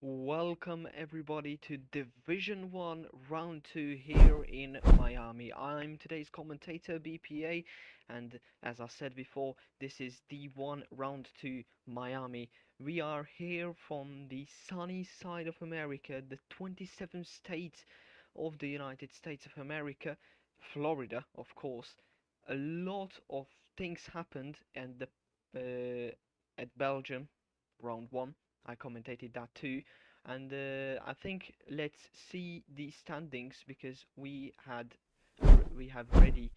Welcome everybody to Division 1 Round 2 here in Miami. I'm today's commentator BPA, and as I said before, this is D1 Round 2 Miami. We are here from the sunny side of America, the 27th state of the United States of America, Florida, of course. A lot of things happened and at Belgium Round 1. I commentated that too. And I think let's see the standings because we have ready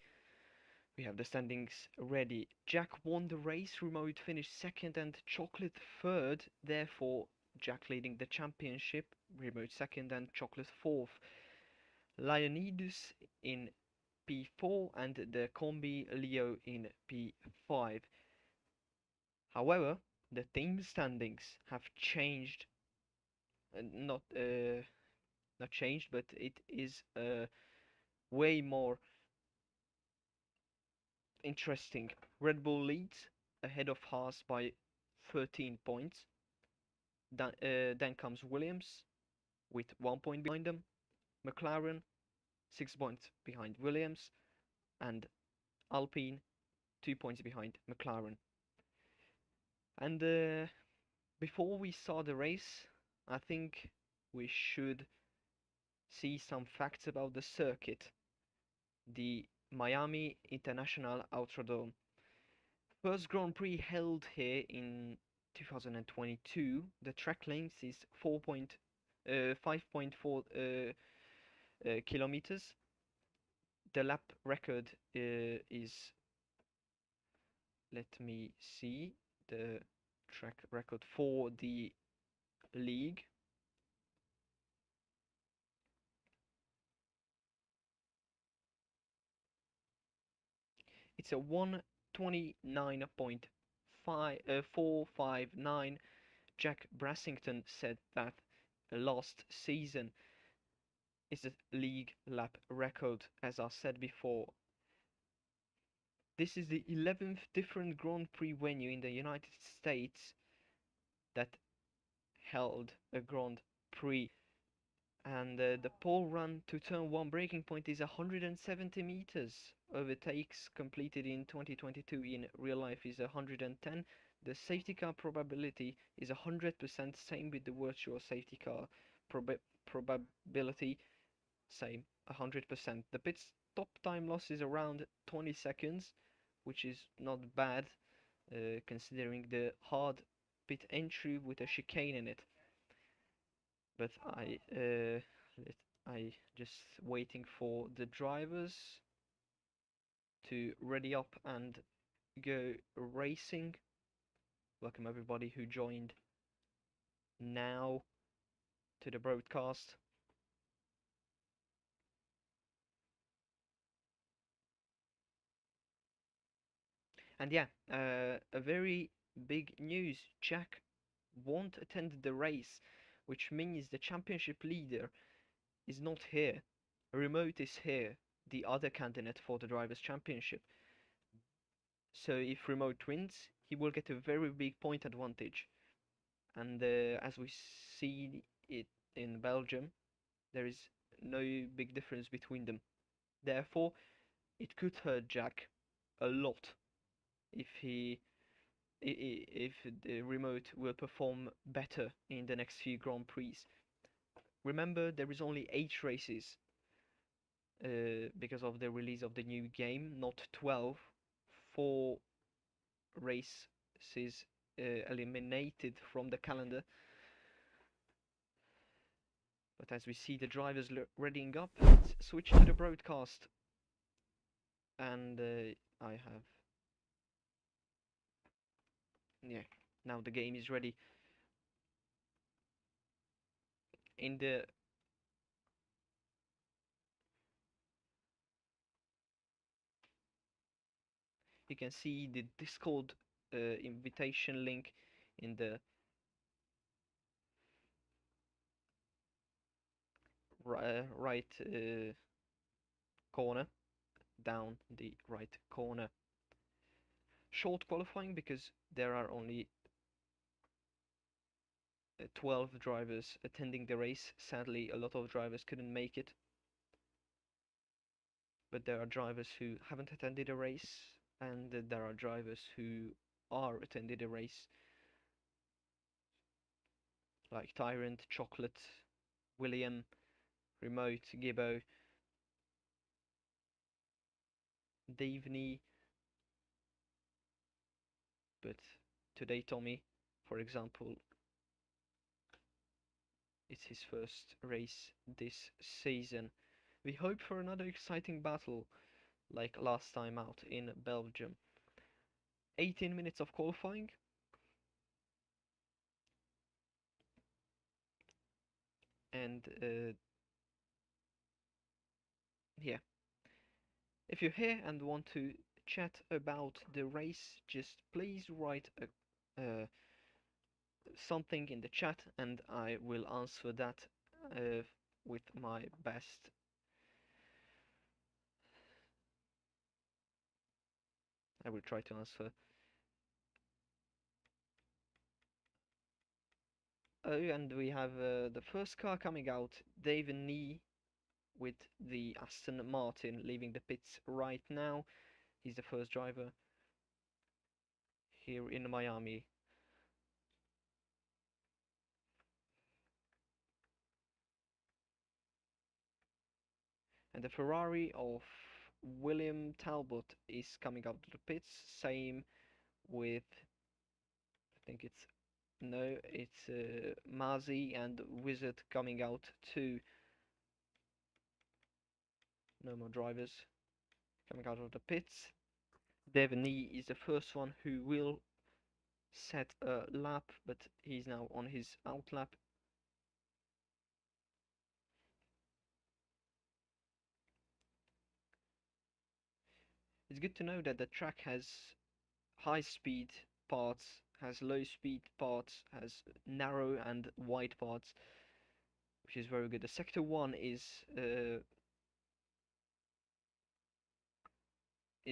we have the standings ready. Jack won the race, Remote finished second and Chocolate third, therefore Jack leading the championship, Remote second and Chocolate fourth. Leonidas in P4 and the Combi Leo in P5. However, the team standings have changed, not not changed, but it is way more interesting. Red Bull leads ahead of Haas by 13 points. Then comes Williams with 1 point behind them. McLaren 6 points behind Williams, and Alpine 2 points behind McLaren. And before we start the race, I think we should see some facts about the circuit, the Miami International Autodrome. First Grand Prix held here in 2022. The track length is 5.4 kilometers. The lap record is, let me see, the track record for the league. It's a 1:29.459. Jack Brassington said that last season is a league lap record, as I said before. This is the 11th different Grand Prix venue in the United States that held a Grand Prix. And the pole run to turn 1 braking point is 170 meters. Overtakes completed in 2022 in real life is 110. The safety car probability is 100%, same with the virtual safety car probability, same 100%. The pit stop time loss is around 20 seconds, which is not bad considering the hard pit entry with a chicane in it. But I just waiting for the drivers to ready up and go racing. Welcome everybody who joined now to the broadcast. And yeah, a very big news. Jack won't attend the race, which means the championship leader is not here. Remote is here, the other candidate for the Drivers' Championship. So if Remote wins, he will get a very big point advantage. And as we see it in Belgium, there is no big difference between them. Therefore, it could hurt Jack a lot if if the Remote will perform better in the next few Grand Prix. Remember, there is only 8 races because of the release of the new game, not 12. 4 races eliminated from the calendar. But as we see the drivers readying up, let's switch to the broadcast. And I have... Yeah, now the game is ready. In the... You can see the Discord invitation link in the right corner, down the right corner. Short qualifying because there are only 12 drivers attending the race. Sadly, a lot of drivers couldn't make it, but there are drivers who haven't attended a race, and there are drivers who are attended a race, like Tyrant, Chocolate, William, Remote, Gibbo, Davney, but today Tommy, for example, it's his first race this season. We hope for another exciting battle like last time out in Belgium. 18 minutes of qualifying. And yeah, if you're here and want to chat about the race, just please write something in the chat and I will answer that with my best. I will try to answer. Oh, and we have the first car coming out, David Nee with the Aston Martin leaving the pits right now. He's the first driver here in Miami. And the Ferrari of William Talbot is coming out of the pits. Same with, I think it's, no, it's Mazi and Wizard coming out too. No more drivers coming out of the pits. Devaney is the first one who will set a lap, but he's now on his out lap. It's good to know that the track has high speed parts, has low speed parts, has narrow and wide parts, which is very good. The sector 1 is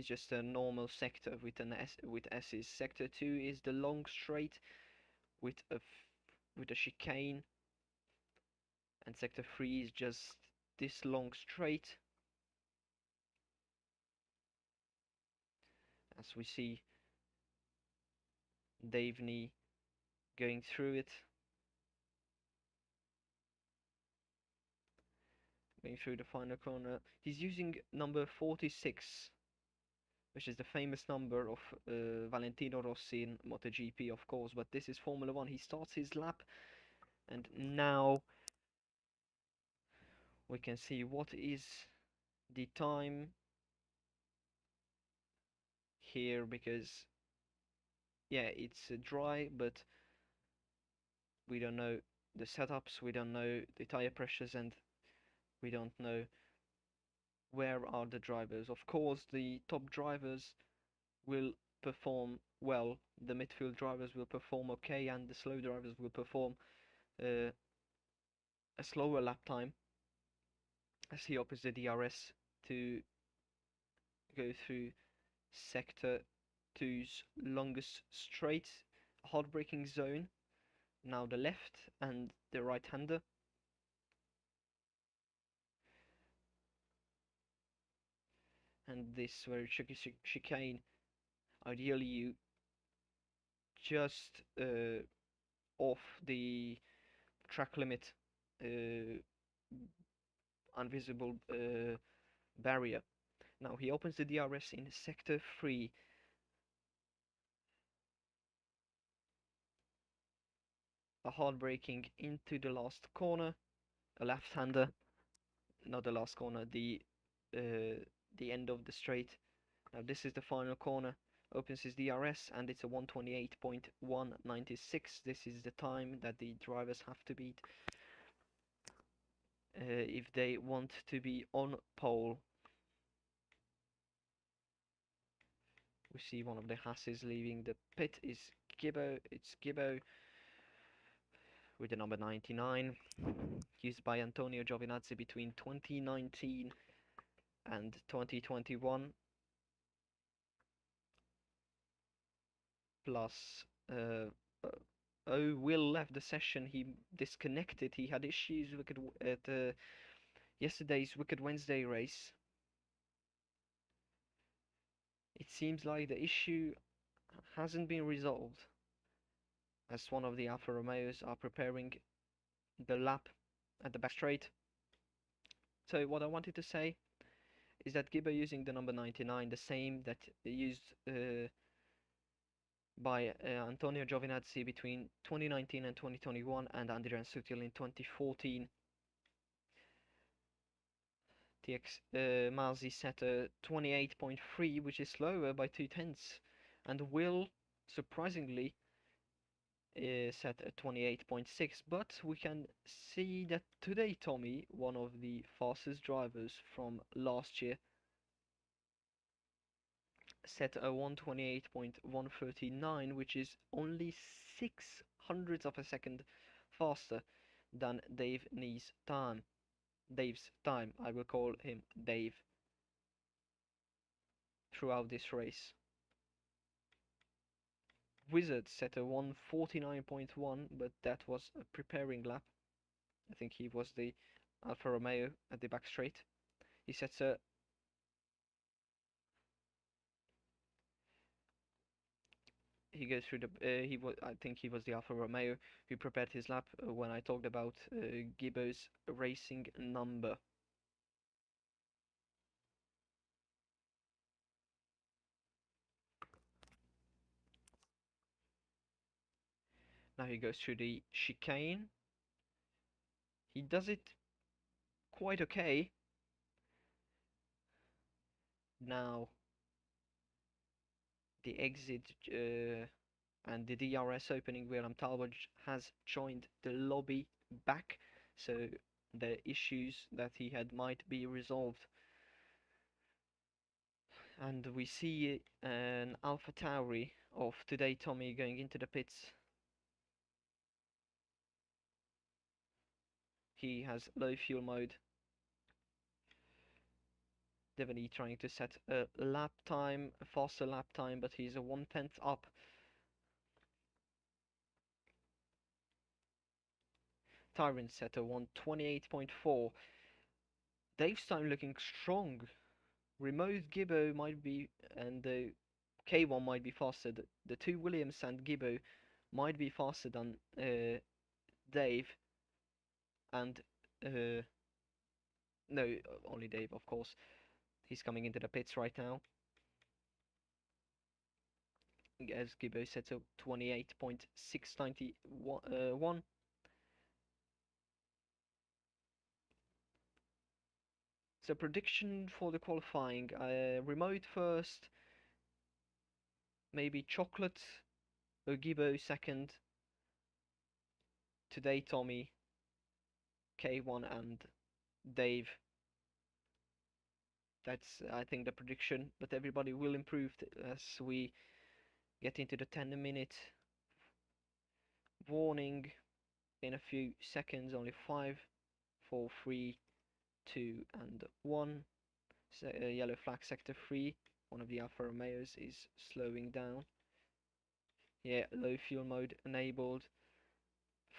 just a normal sector with an S with S's. Sector 2 is the long straight with a chicane, and sector 3 is just this long straight. As we see Davney going through it. Going through the final corner. He's using number 46, which is the famous number of Valentino Rossi in MotoGP, of course, but this is Formula 1. He starts his lap, and now we can see what is the time here, because yeah, it's dry, but we don't know the setups, we don't know the tire pressures, and we don't know where are the drivers. Of course, the top drivers will perform well, the midfield drivers will perform okay, and the slow drivers will perform a slower lap time, as he opens the DRS to go through sector 2's longest straight, hard braking zone. Now the left and the right hander. And this very tricky chicane, ideally you just off the track limit invisible barrier. Now he opens the DRS in sector 3. A hard braking into the last corner, a left-hander, not the last corner, the end of the straight. Now this is the final corner. Opens his DRS and it's a 128.196. This is the time that the drivers have to beat if they want to be on pole. We see one of the Hasses leaving the pit is Gibbo. It's Gibbo with the number 99, used by Antonio Giovinazzi between 2019 and 2021, plus Oh, Will left the session. He disconnected. He had issues at yesterday's Wicked Wednesday race. It seems like the issue hasn't been resolved, as one of the Alfa Romeos are preparing the lap at the back straight. So what I wanted to say is that Gibbo using the number 99, the same that used by Antonio Giovinazzi between 2019 and 2021, and Adrian Sutil in 2014. TX Masi set a 28.3, which is slower by 2/10, and Will surprisingly set a 28.6. But we can see that today Tommy, one of the fastest drivers from last year, set a 128.139, which is only 600ths of a second faster than Dave's time. I will call him Dave throughout this race. Wizard set a 149.1, but that was a preparing lap. I think he was the Alfa Romeo at the back straight. He sets a he goes through the he was I think he was the Alfa Romeo who prepared his lap when I talked about Gibbo's racing number. Now he goes through the chicane. He does it quite okay. Now the exit and the DRS opening, William Talbot has joined the lobby back, so the issues that he had might be resolved. And we see an Alpha Tauri of today Tommy going into the pits. He has low fuel mode. Definitely trying to set a lap time, a faster lap time, but he's a 1/10 up. Tyrant set a 128.4. Dave's time looking strong. Remote Gibbo might be, and the K1 might be faster. The two Williams and Gibbo might be faster than Dave, and no, only Dave, of course. He's coming into the pits right now. As Gibbo sets a 28.691. So prediction for the qualifying: Remote first, maybe Chocolate, Gibbo second. Today Tommy, K1 and Dave. That's, I think, the prediction, but everybody will improve as we get into the 10-minute warning in a few seconds. Only 5, 4, 3, 2 and 1. So, yellow flag sector 3. One of the Alfa Romeos is slowing down. Yeah, low fuel mode enabled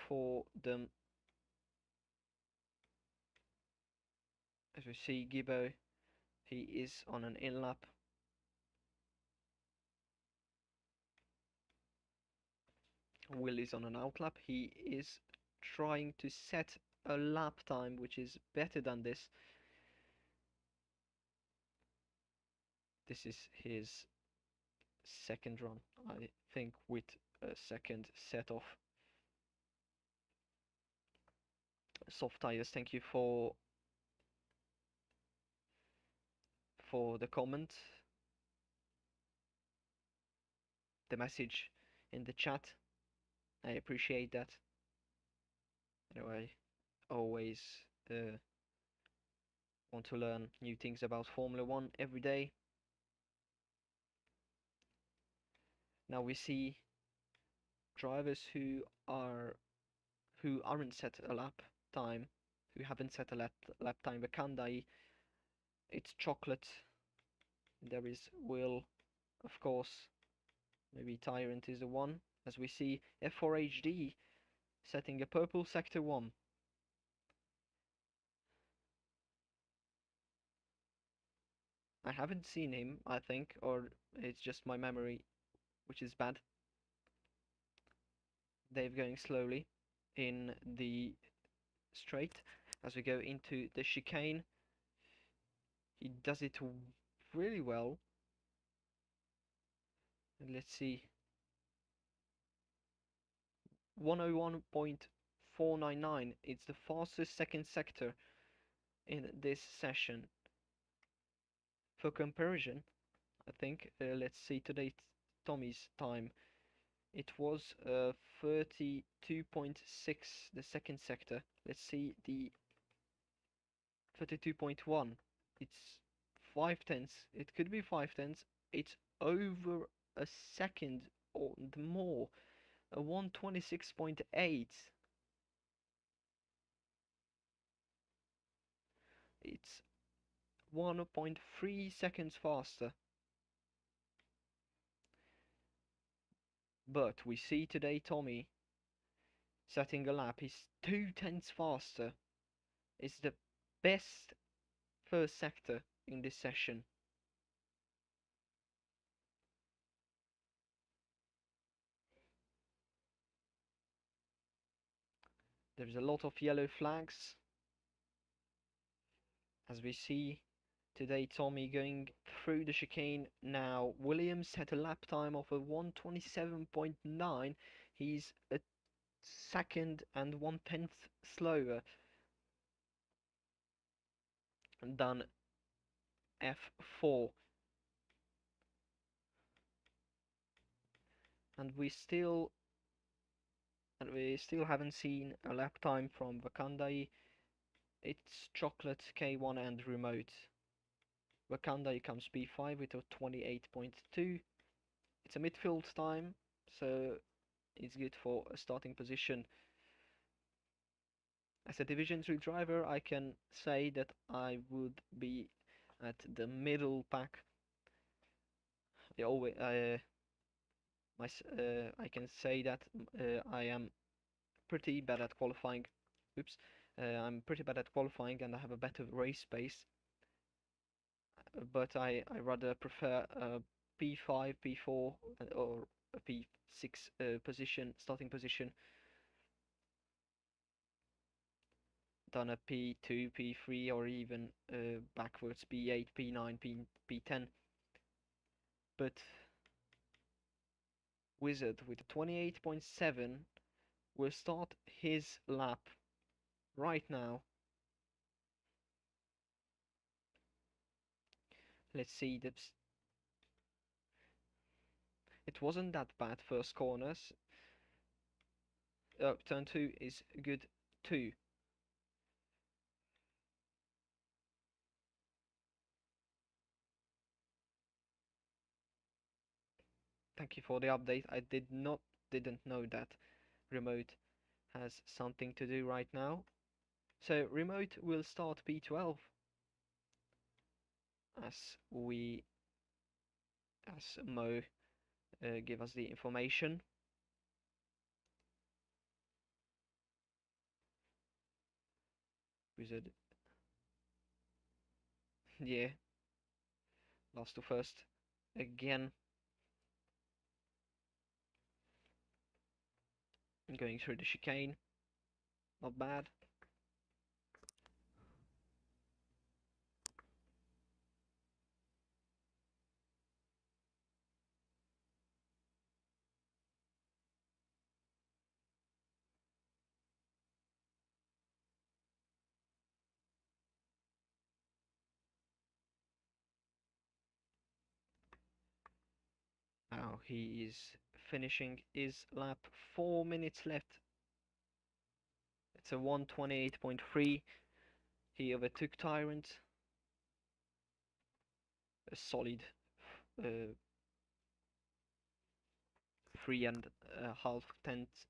for them. As we see, Gibbo, he is on an in lap. Will is on an out lap. He is trying to set a lap time which is better than this. This is his second run, I think, with a second set of soft tires. Thank you for the comment, the message in the chat. I appreciate that. Anyway, always want to learn new things about Formula One every day. Now we see drivers who aren't set a lap time, who haven't set a lap time. Bakandai, it's Chocolate. There is Will, of course. Maybe Tyrant is the one, as we see F4HD setting a purple sector 1. I haven't seen him, I think, or it's just my memory, which is bad. Dave going slowly in the straight as we go into the chicane. He does it really well. And let's see. 101.499. It's the fastest second sector in this session. For comparison, I think, let's see today Tommy's time. It was 32.6 the second sector. Let's see the 32.1. It's 5/10. It could be 5/10. It's over a second or more. A 126.8. It's 1.3 seconds faster. But we see today Tommy setting a lap. He's 2/10 faster. It's the best first sector in this session. There's a lot of yellow flags. As we see today Tommy going through the chicane now. Williams had a lap time of a 127.9. He's a second and 1/10 slower than F4. And we still haven't seen a lap time from Vakandai. It's Chocolate, K1 and Remote. Vakandai comes P5 with a 28.2. It's a midfield time, so it's good for a starting position. As a Division 3 driver, I can say that I would be at the middle pack. I can say that I am pretty bad at qualifying. Oops, I'm pretty bad at qualifying, and I have a better race pace. But I rather prefer a P5, P4, or a P6 position, starting position, than a P2, P3, or even backwards P8, P9, P10. But Wizard with 28.7 will start his lap right now. Let's see, it wasn't that bad first corners. Turn 2 is good too. Thank you for the update. I didn't know that Remote has something to do right now. So Remote will start P12 as Mo give us the information. Wizard, yeah, last to first again. Going through the chicane, not bad. Now he is finishing his lap. 4 minutes left. It's a 128.3. He overtook Tyrant. A solid 3.5 tenths.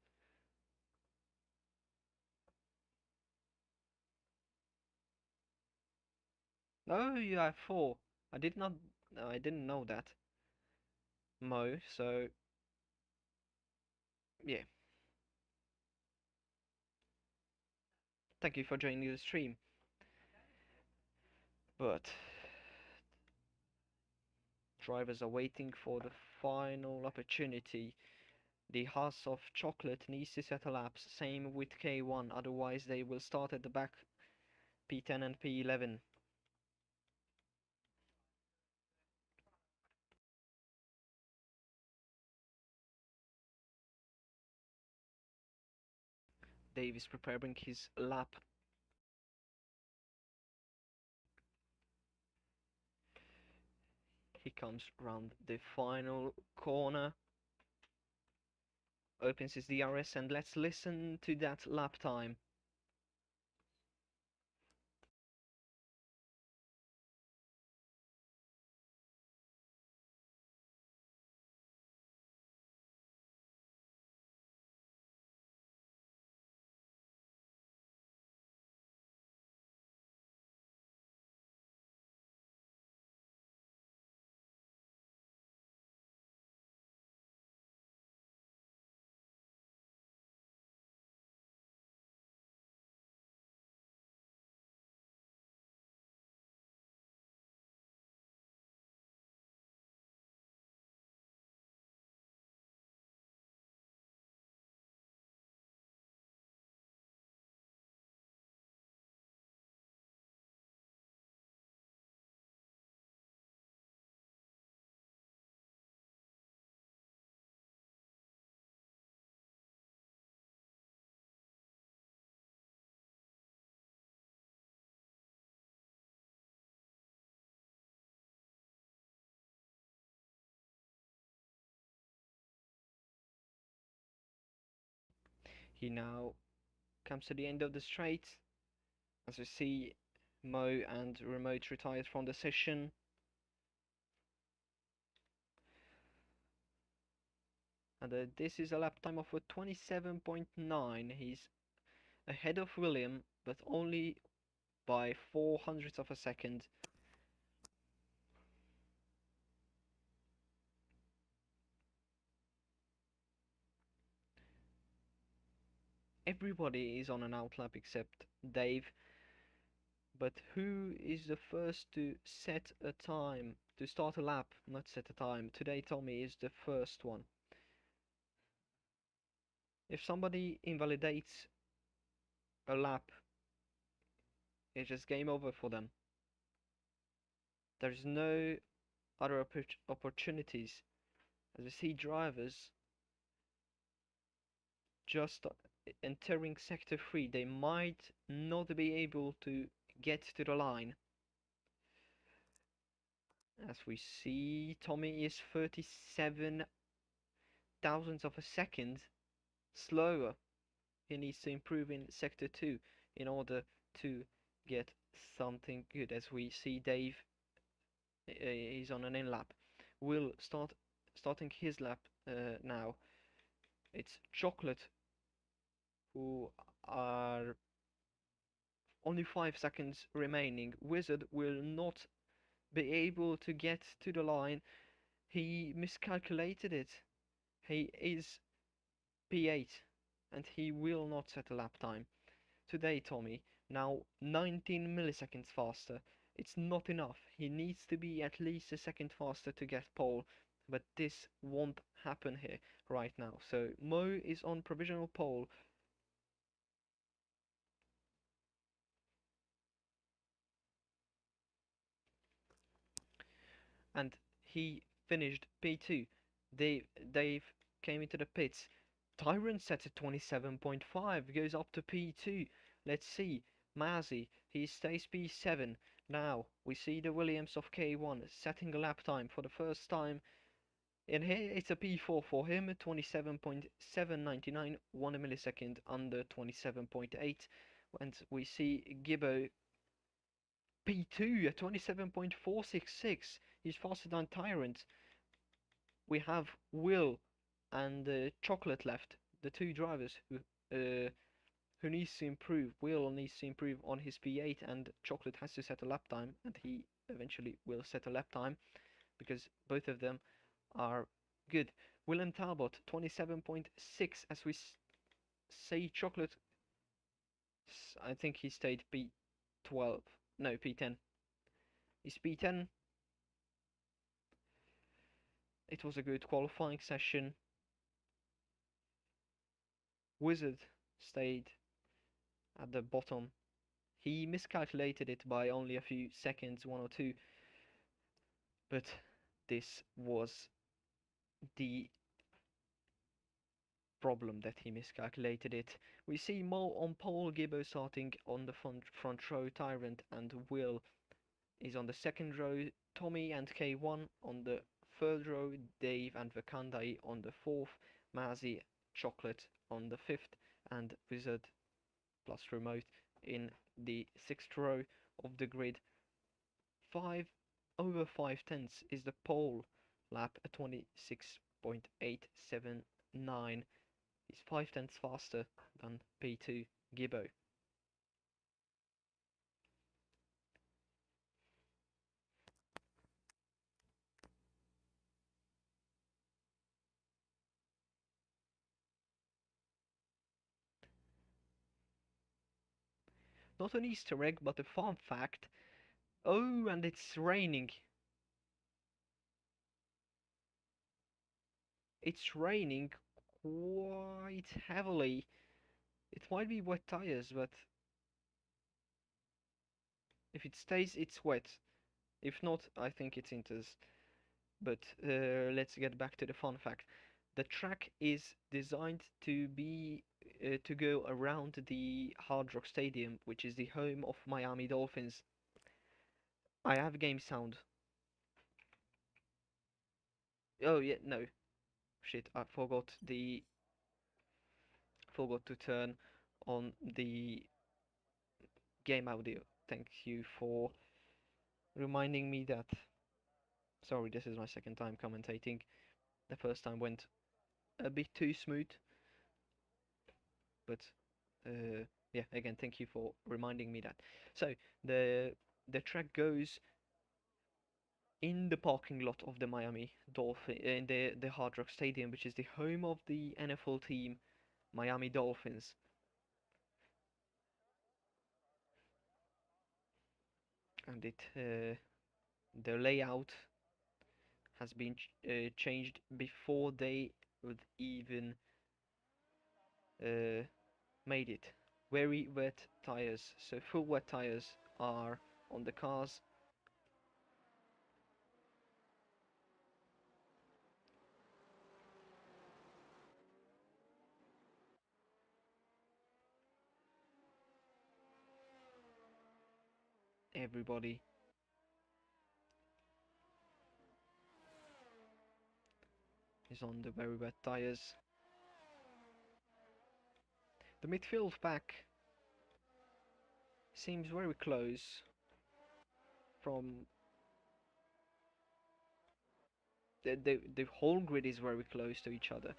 Oh, you have 4. I did not. I didn't know that. Mo. So yeah, thank you for joining the stream. But drivers are waiting for the final opportunity. The House of Chocolate needs to set a laps, same with K1, otherwise they will start at the back, P10 and P11. Dave is preparing his lap. He comes round the final corner, opens his DRS, and let's listen to that lap time. He now comes to the end of the straight. As we see, Mo and Remote retired from the session. And this is a lap time of a 27.9. He's ahead of William, but only by 400ths of a second. Everybody is on an outlap except Dave. But who is the first to set a time, to start a lap, not set a time? Today Tommy is the first one. If somebody invalidates a lap, it's just game over for them. There's no other opportunities. As we see drivers just entering sector 3, they might not be able to get to the line. As we see, Tommy is 37 thousandths of a second slower. He needs to improve in sector 2 in order to get something good. As we see, Dave is on an in lap. Will starting his lap now. It's Chocolate who are only 5 seconds remaining. Wizard will not be able to get to the line. He miscalculated it. He is P8 and he will not set a lap time. Today, Tommy, now 19 milliseconds faster. It's not enough. He needs to be at least a second faster to get pole, but this won't happen here right now. So Mo is on provisional pole. And he finished P2. Dave came into the pits. Tyrant set at 27.5, goes up to P2. Let's see. Mazzy, he stays P7. Now we see the Williams of K1 setting a lap time for the first time. And here it's a P4 for him, 27.799, 1 millisecond under 27.8. And we see Gibbo P2 at 27.466. He's faster than Tyrant. We have Will and Chocolate left, the two drivers who needs to improve. Will needs to improve on his P8, and Chocolate has to set a lap time, and he eventually will set a lap time because both of them are good. Willem Talbot 27.6. As we say, Chocolate. I think he stayed P12. No, P10. He's P10. It was a good qualifying session. Wizard stayed at the bottom. He miscalculated it by only a few seconds, one or two, but this was the problem, that he miscalculated it. We see Mo on pole, Gibbo starting on the front row, Tyrant and Will is on the second row, Tommy and K1 on the third row, Dave and Vakandai on the fourth, Mazzy, Chocolate on the fifth, and Wizard plus Remote in the sixth row of the grid. 5 over 5/10 is the pole lap at 26.879. He's 5/10 faster than P2 Gibbo. Not an Easter egg, but a fun fact. Oh, and it's raining. It's raining quite heavily. It might be wet tires, but if it stays, it's wet. If not, I think it's inters. But let's get back to the fun fact. The track is designed to go around the Hard Rock Stadium, which is the home of Miami Dolphins. I have game sound. Oh yeah, no, shit, I forgot to turn on the game audio. Thank you for reminding me that. Sorry, this is my second time commentating. The first time went a bit too smooth, but yeah, again, thank you for reminding me that. So the track goes in the parking lot of the Miami Dolphin, in the Hard Rock Stadium, which is the home of the NFL team Miami Dolphins. And the layout has been changed before they would even made it. Very wet tires, so full wet tires are on the cars. Everybody is on the very wet tires. The midfield pack seems very close from the whole grid is very close to each other,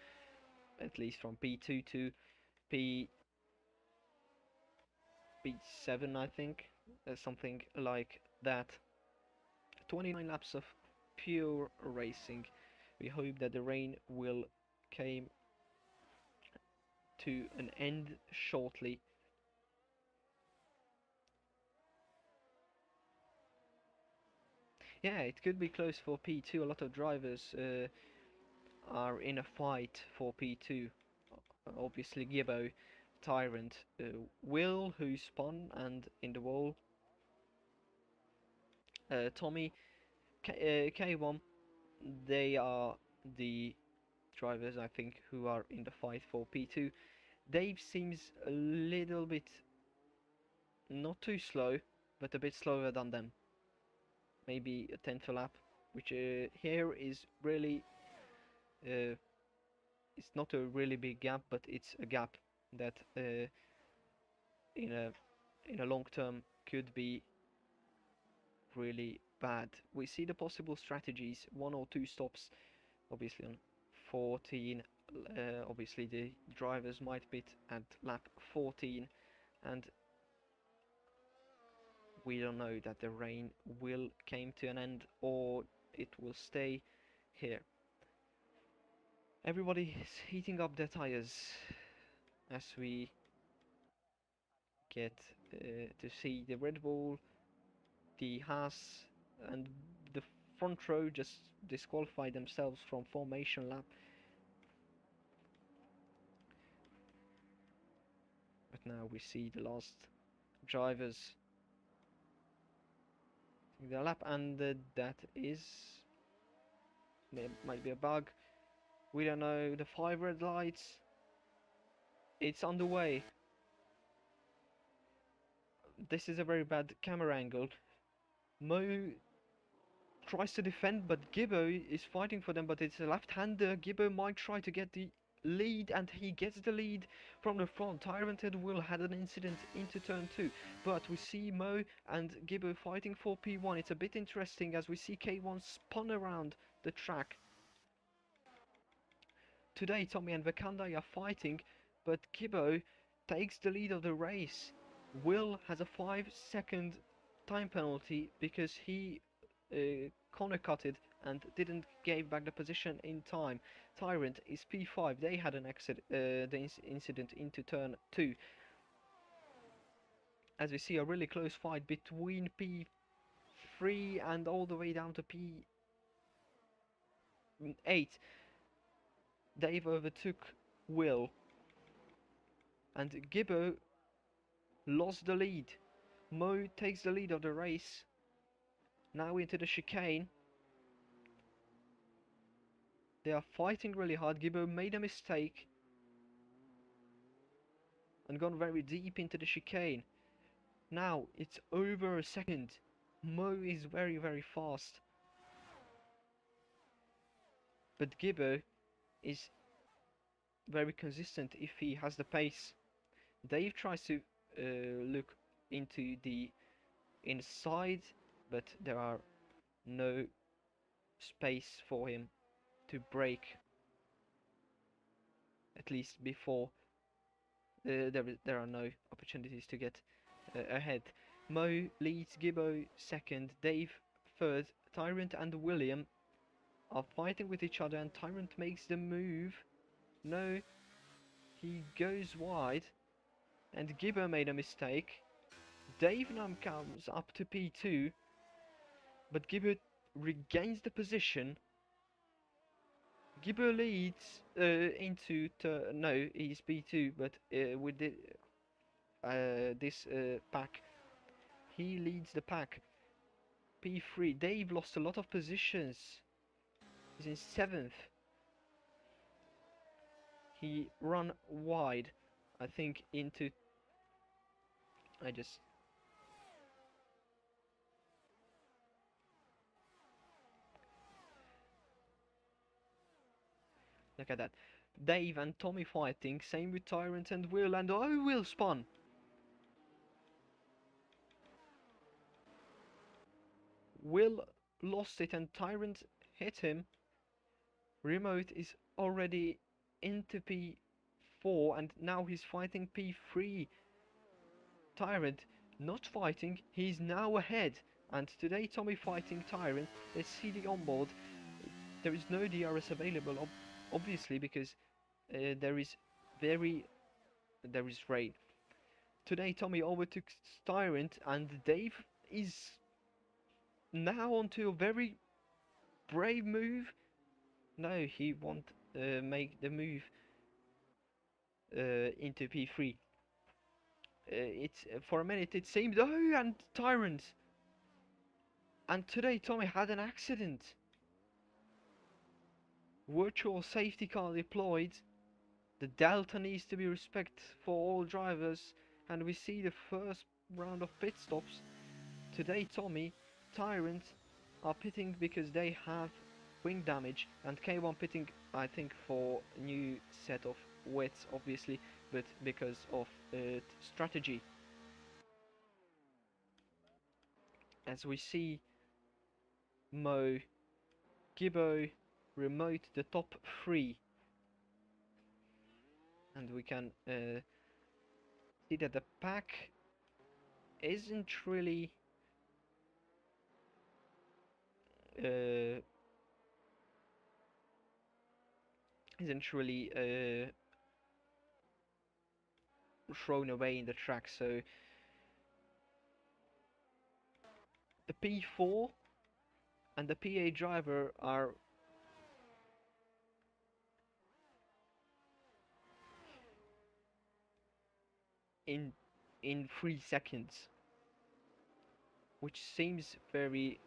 at least from P2 to P P7, I think, something like that. 29 laps of pure racing. We hope that the rain will come to an end shortly. Yeah, it could be close for P2. A lot of drivers are in a fight for P2. Obviously, Gibbo, Tyrant, Will, who spun and in the wall, Tommy, K1. They are the drivers, I think, who are in the fight for P2. Dave seems a little bit not too slow, but a bit slower than them. Maybe a tenth a lap, which here is really it's not a really big gap, but it's a gap that in a long term could be really bad. We see the possible strategies: one or two stops, obviously on 14. Obviously, the drivers might pit at lap 14, and we don't know that the rain will come to an end or it will stay here. Everybody is heating up their tires as we get to see the Red Bull, the Haas, and the front row just disqualify themselves from formation lap. But now we see the last drivers taking their lap, and that is might be a bug. We don't know. The 5 red lights. It's underway. This is a very bad camera angle. Mo tries to defend, but Gibbo is fighting for them, but it's a left-hander. Gibbo might try to get the lead, and he gets the lead from the front. Tyrant and Will had an incident into turn 2, but we see Mo and Gibbo fighting for P1. It's a bit interesting as we see K1 spun around the track. Today Tommy and Vakanda are fighting, but Gibbo takes the lead of the race. Will has a 5-second time penalty because he corner cutted and didn't give back the position in time. Tyrant is P5. They had an incident into turn 2. As we see, a really close fight between P3 and all the way down to P8. Dave overtook Will, and Gibbo lost the lead. Mo takes the lead of the race. Now into the chicane. They are fighting really hard. Gibbo made a mistake and gone very deep into the chicane. Now it's over a second. Mo is very, very fast. But Gibbo is very consistent if he has the pace. Dave tries to look into the inside, but there are no space for him to break, at least before there are no opportunities to get ahead. Mo leads, Gibbo second, Dave third. Tyrant and William are fighting with each other, and Tyrant makes the move. No, he goes wide, and Gibbo made a mistake. Dave now comes up to P2, but Gibbo regains the position. Gibbo leads into no, he's P2, but with this pack, he leads the pack. P3. Dave lost a lot of positions. He's in 7th. He ran wide, I think, into. I just. Look at that. Dave and Tommy fighting. Same with Tyrant and Will. And oh, Will spun. Will lost it and Tyrant hit him. Remote is already into P4 and now he's fighting P3. Tyrant not fighting, he's now ahead. And today Tommy fighting Tyrant. Let's see the onboard. There is no DRS available, obviously, because there is rain. Today Tommy overtook Tyrant and Dave is now onto a very brave move. No, he won't make the move into P3. It's for a minute it seemed, oh, and Tyrant. And today Tommy had an accident. Virtual safety car deployed. The delta needs to be respected for all drivers, and we see the first round of pit stops. Today Tommy, Tyrant are pitting because they have wing damage, and K1 pitting, I think, for a new set of wets, obviously, but because of strategy. As we see Mo, Gibbo, Remote, the top 3, and we can see that the pack isn't really isn't really thrown away in the track. So the P4 and the PA driver are in 3 seconds, which seems very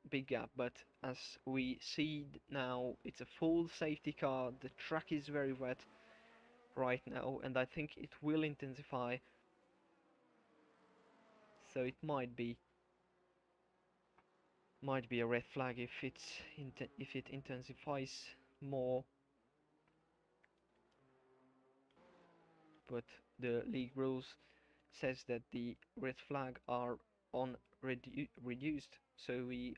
big gap, but as we see now, it's a full safety car. The track is very wet right now, and I think it will intensify. So it might be a red flag if if it intensifies more. But the league rules says that the red flag are on reduced, so we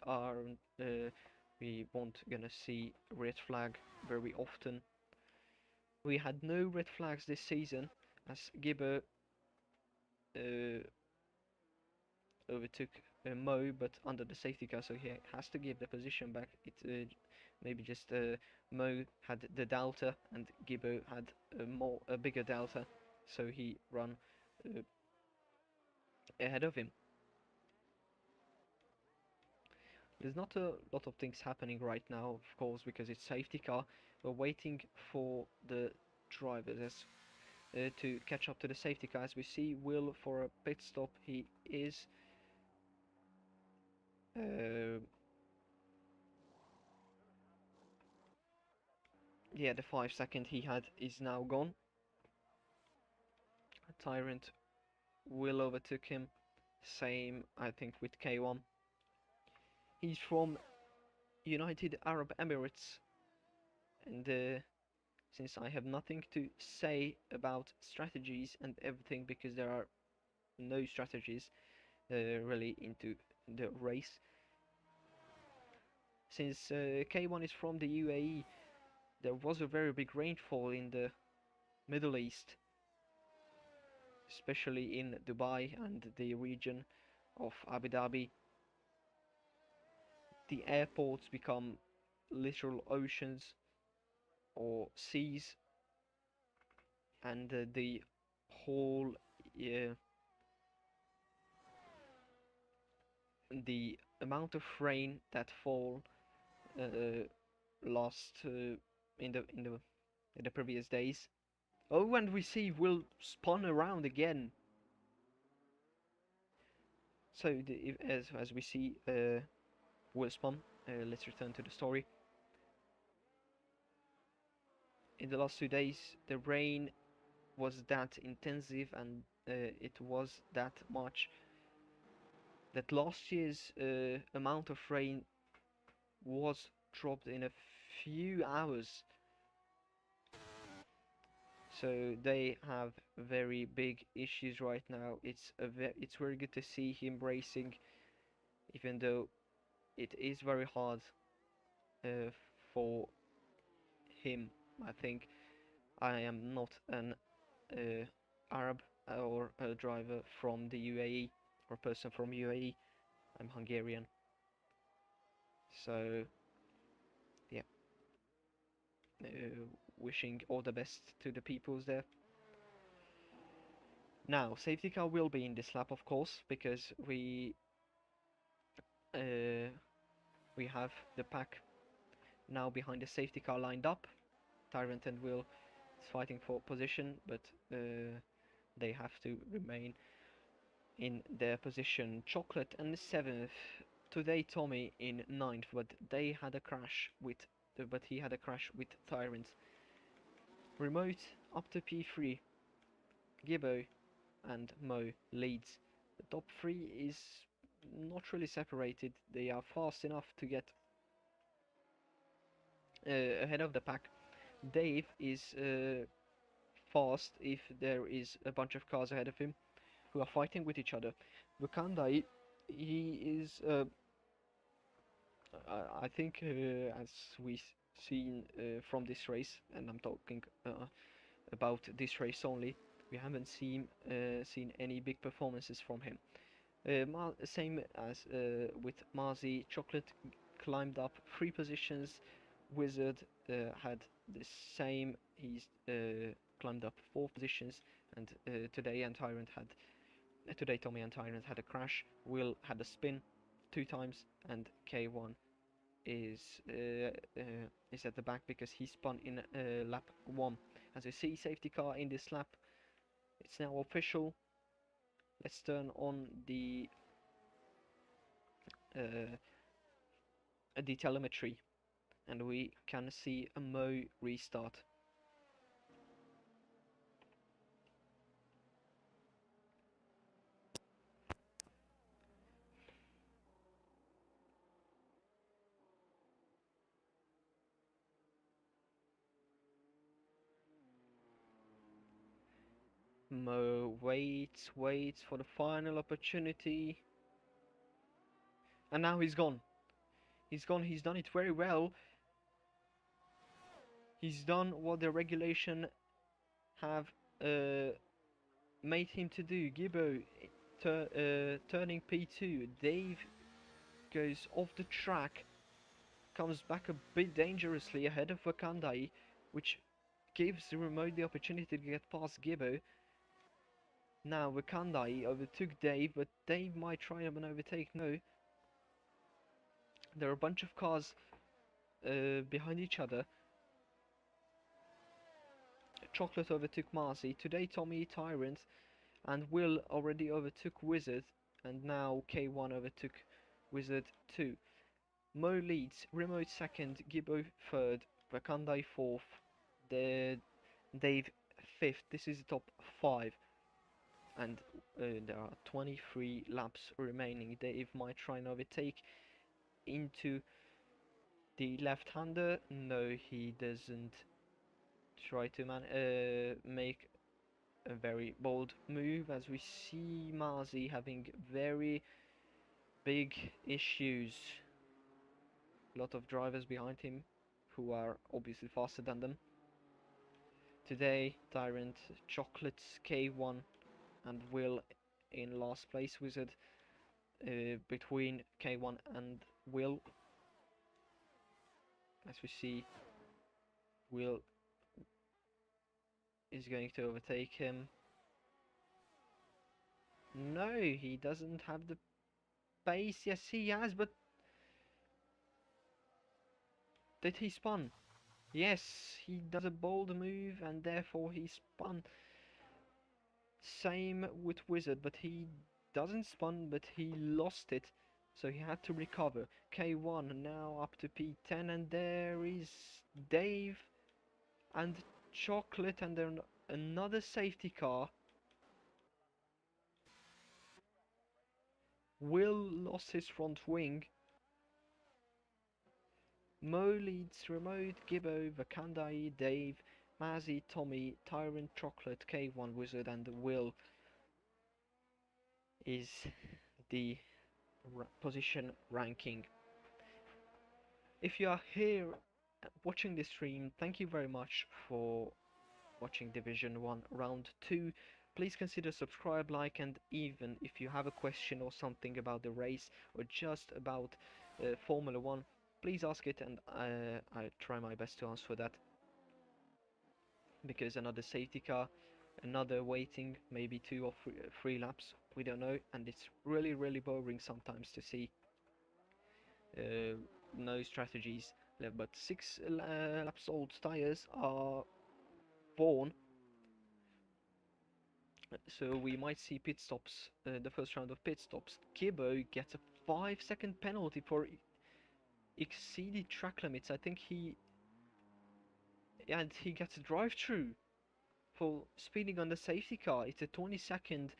won't gonna see red flag very often. We had no red flags this season as Gibber uh, overtook Mo, but under the safety car, so he has to give the position back. It maybe just Mo had the delta and Gibbo had a bigger delta, so he ran uh, ahead of him. There's not a lot of things happening right now, of course, because it's safety car. We're waiting for the drivers to catch up to the safety car. As we see Will for a pit stop, he is yeah, the 5 second he had is now gone. Tyrant Will overtook him. Same, I think, with K1. He's from United Arab Emirates, and since I have nothing to say about strategies and everything, because there are no strategies really into the race, since K1 is from the UAE, there was a very big rainfall in the Middle East, especially in Dubai and the region of Abu Dhabi. The airports become literal oceans or seas, and the whole the amount of rain that fall uh, last in the previous days. Oh, and we see Will spun around again. So as we see Will spun. Let's return to the story. In the last 2 days, the rain was that intensive, and it was that much that last year's amount of rain was dropped in a few hours. So they have very big issues right now. It's very good to see him racing, even though it is very hard uh, for him. I think I am not an Arab or a driver from the UAE or person from UAE. I'm Hungarian. So yeah, wishing all the best to the peoples there. Now, safety car will be in this lap, of course, because uh, we have the pack now behind the safety car lined up. Tyrant and Will is fighting for position, but they have to remain in their position. Chocolate in 7th. Today Tommy in 9th, but he had a crash with Tyrant. Remote up to P3. Gibbo and Mo leads. The top 3 is not really separated. They are fast enough to get ahead of the pack. Dave is fast if there is a bunch of cars ahead of him who are fighting with each other. Wakandai, he is, I think, as we seen from this race, and I'm talking about this race only, we haven't seen any big performances from him. Same as with Marzi, Chocolate climbed up 3 positions Wizard had the same. He's climbed up 4 positions, and today Tommy and Tyrant had a crash. Will had a spin 2 times, and K1 is uh, uh, is at the back because he spun in lap 1. As you see, safety car in this lap. It's now official. Let's turn on uh, the telemetry, and we can see a Mo restart. Mo waits for the final opportunity, and now he's gone. He's gone. He's done it very well. He's done what the regulation have uh, made him to do. Gibbo turning P2. Dave goes off the track, comes back a bit dangerously ahead of Wakandai, which gives the remote the opportunity to get past Gibbo. Now Wakandai overtook Dave, but Dave might try an overtake. No, there are a bunch of cars behind each other. Chocolate overtook Marcy. Today Tommy Tyrant and Will already overtook Wizard, and now K1 overtook Wizard 2. Mo leads, Remote second, Gibbo third, Wakandai fourth, Dave fifth. This is the top 5, and there are 23 laps remaining. Dave might try and overtake into the left-hander. No, he doesn't try to make a very bold move, as we see Marzi having very big issues. A lot of drivers behind him who are obviously faster than them. Today, Tyrant, Chocolates, K1 and Will in last place. Wizard between K1 and Will. As we see, Will is going to overtake him. No, he doesn't have the pace. Yes, he has, but did he spun? Yes, he does a bold move and therefore he spun. Same with Wizard, but he doesn't spun, but he lost it, so he had to recover. K1 now up to P10, and there is Dave and Chocolate, and then another safety car. Will lost his front wing. Mo leads, Remote, Gibbo, Vakandai, Dave, Mazzy, Tommy, Tyrant, Chocolate, K1, Wizard, and Will is the position ranking. If you are here watching this stream, thank you very much for watching Division 1 Round 2. Please consider subscribe, like, and even if you have a question or something about the race or just about Formula 1, please ask it, and I'll try my best to answer that. Because another safety car, another waiting, maybe 2 or 3 laps, we don't know, and it's really boring sometimes to see no strategies left. But 6 laps old tires are born, so we might see pit stops, the first round of pit stops. Gibbo gets a 5-second penalty for exceeded track limits. I think and he gets a drive-through for speeding on the safety car. It's a 20-second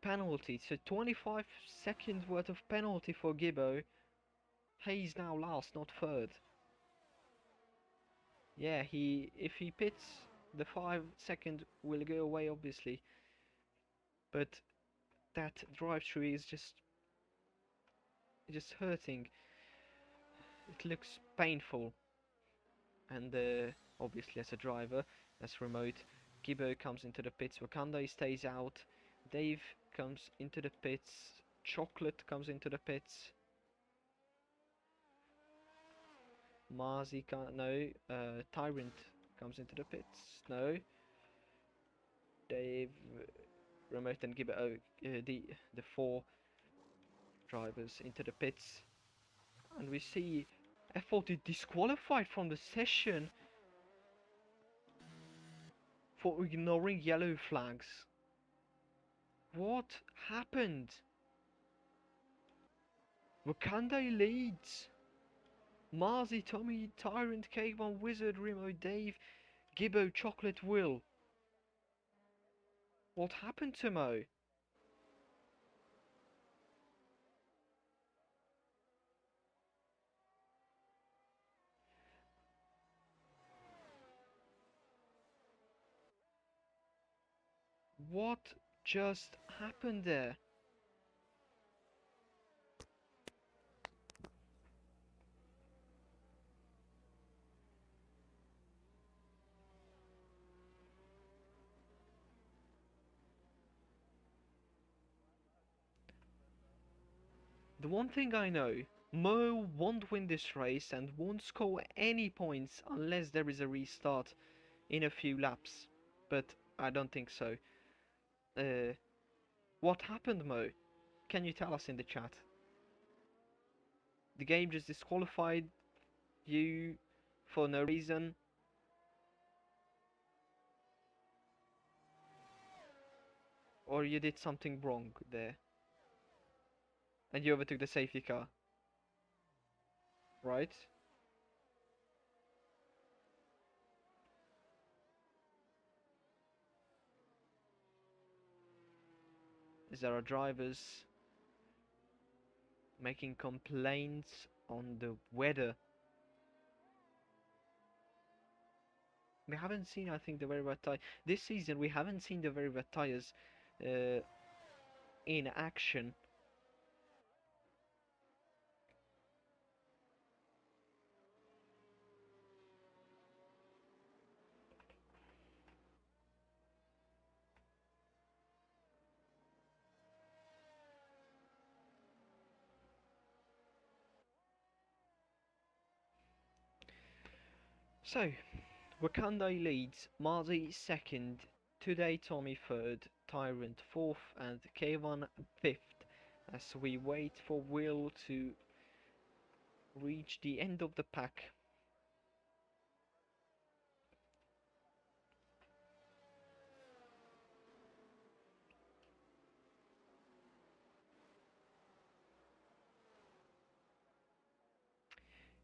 penalty. So 25 seconds worth of penalty for Gibbo. He's now last, not third. Yeah, if he pits, the 5 second will go away, obviously. But that drive-through is just hurting. It looks painful. And obviously, as a driver, as Remote, Gibbo comes into the pits. Wakanda stays out. Dave comes into the pits. Chocolate comes into the pits. Marzi can't. No. Tyrant comes into the pits. No. Dave, Remote, and Gibbo. The four drivers into the pits, and we see F40 disqualified from the session for ignoring yellow flags. What happened? Wakanda leads. Marzi, Tommy, Tyrant, K1, Wizard, Remo, Dave, Gibbo, Chocolate, Will. What happened to Mo? What just happened there? The one thing I know, Mo won't win this race and won't score any points unless there is a restart in a few laps. But I don't think so. What happened, Mo? Can you tell us in the chat? The game just disqualified you for no reason? Or you did something wrong there? And you overtook the safety car? Right? There are drivers making complaints on the weather. We haven't seen, I think, the very wet tire this season. We haven't seen the very wet tires in action. So, Wakanda leads, Marzi second, Today Tommy third, Tyrant fourth, and K1 fifth, as we wait for Will to reach the end of the pack.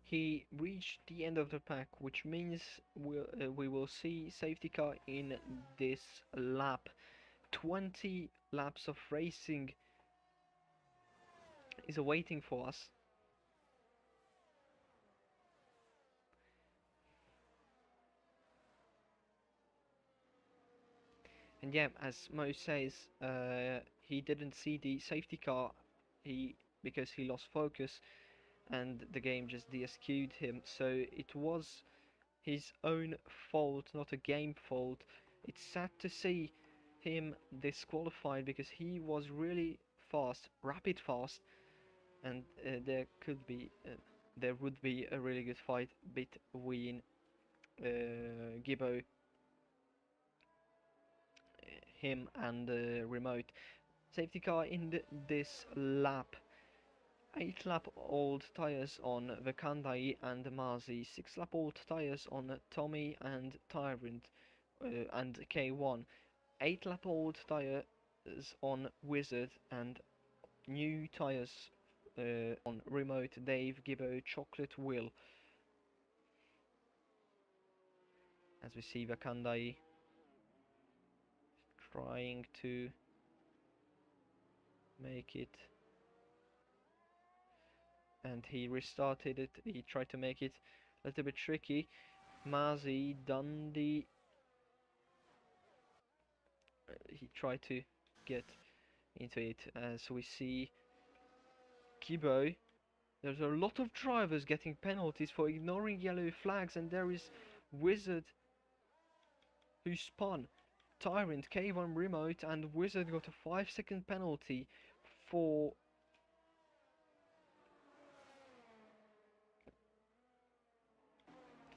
He reached the end of the pack, which means we will see safety car in this lap. 20 laps of racing is awaiting for us. And yeah, as Mo says, he didn't see the safety car because he lost focus and the game just DSQ'd him. So it was his own fault, not a game fault. It's sad to see him disqualified because he was really fast, rapid fast, and there would be a really good fight between Gibbo, him, and Remote. Safety car in this lap. 8 lap old tires on Vakandai and Marzi, 6 lap old tires on Tommy and Tyrant and K1, 8 lap old tires on Wizard, and new tires on Remote, Dave, Gibbo, Chocolate, Will. As we see Vakandai trying to make it, and he restarted it. He tried to make it a little bit tricky. Marzi done the he tried to get into it. As we see Kibo, there's a lot of drivers getting penalties for ignoring yellow flags, and there is Wizard who spun. Tyrant, K1 Remote, and Wizard got a 5-second penalty for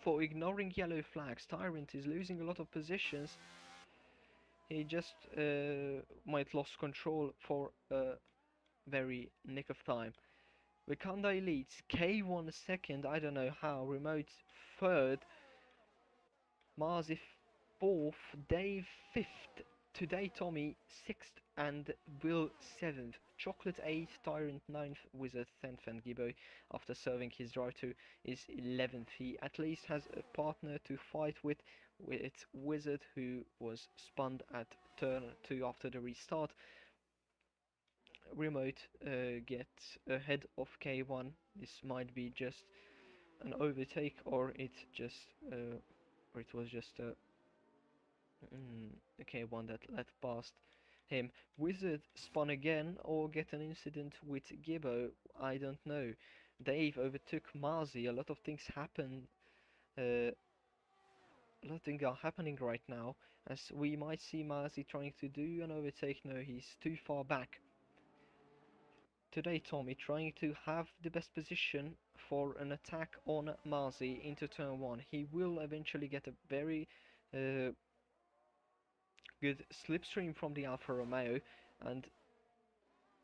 for ignoring yellow flags. Tyrant is losing a lot of positions. He just might lost control for a very nick of time. Wakanda leads, K1 second, I don't know how, Remote third, Marzi fourth, Dave fifth, Today Tommy sixth, and Will seventh. Chocolate eighth, Tyrant ninth, Wizard 10th, and Gibbo, after serving his drive to, is 11th. He at least has a partner to fight with Wizard, who was spun at turn 2 after the restart. Remote gets ahead of K1. This might be just an overtake, or it was just a K1 that let past him. Wizard spun again, or get an incident with Gibbo, I don't know. Dave overtook Marzi. A lot of things happen. A lot of things are happening right now, as we might see Marzi trying to do an overtake. No, he's too far back. Today Tommy trying to have the best position for an attack on Marzi into turn 1. He will eventually get a very good slipstream from the Alfa Romeo, and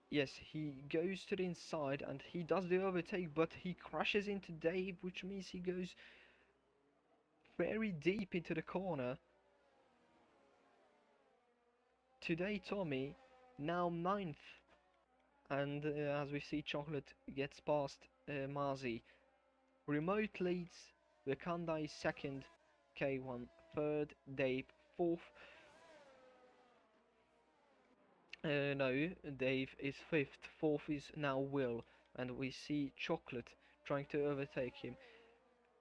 yes, he goes to the inside and he does the overtake, but he crashes into Dave, which means he goes very deep into the corner. Today Tommy now 9th, and as we see, Chocolate gets past Marzi. Remote leads, Wakanda is second, K1 third, Dave fourth. No, Dave is fifth, fourth is now Will, and we see Chocolate trying to overtake him.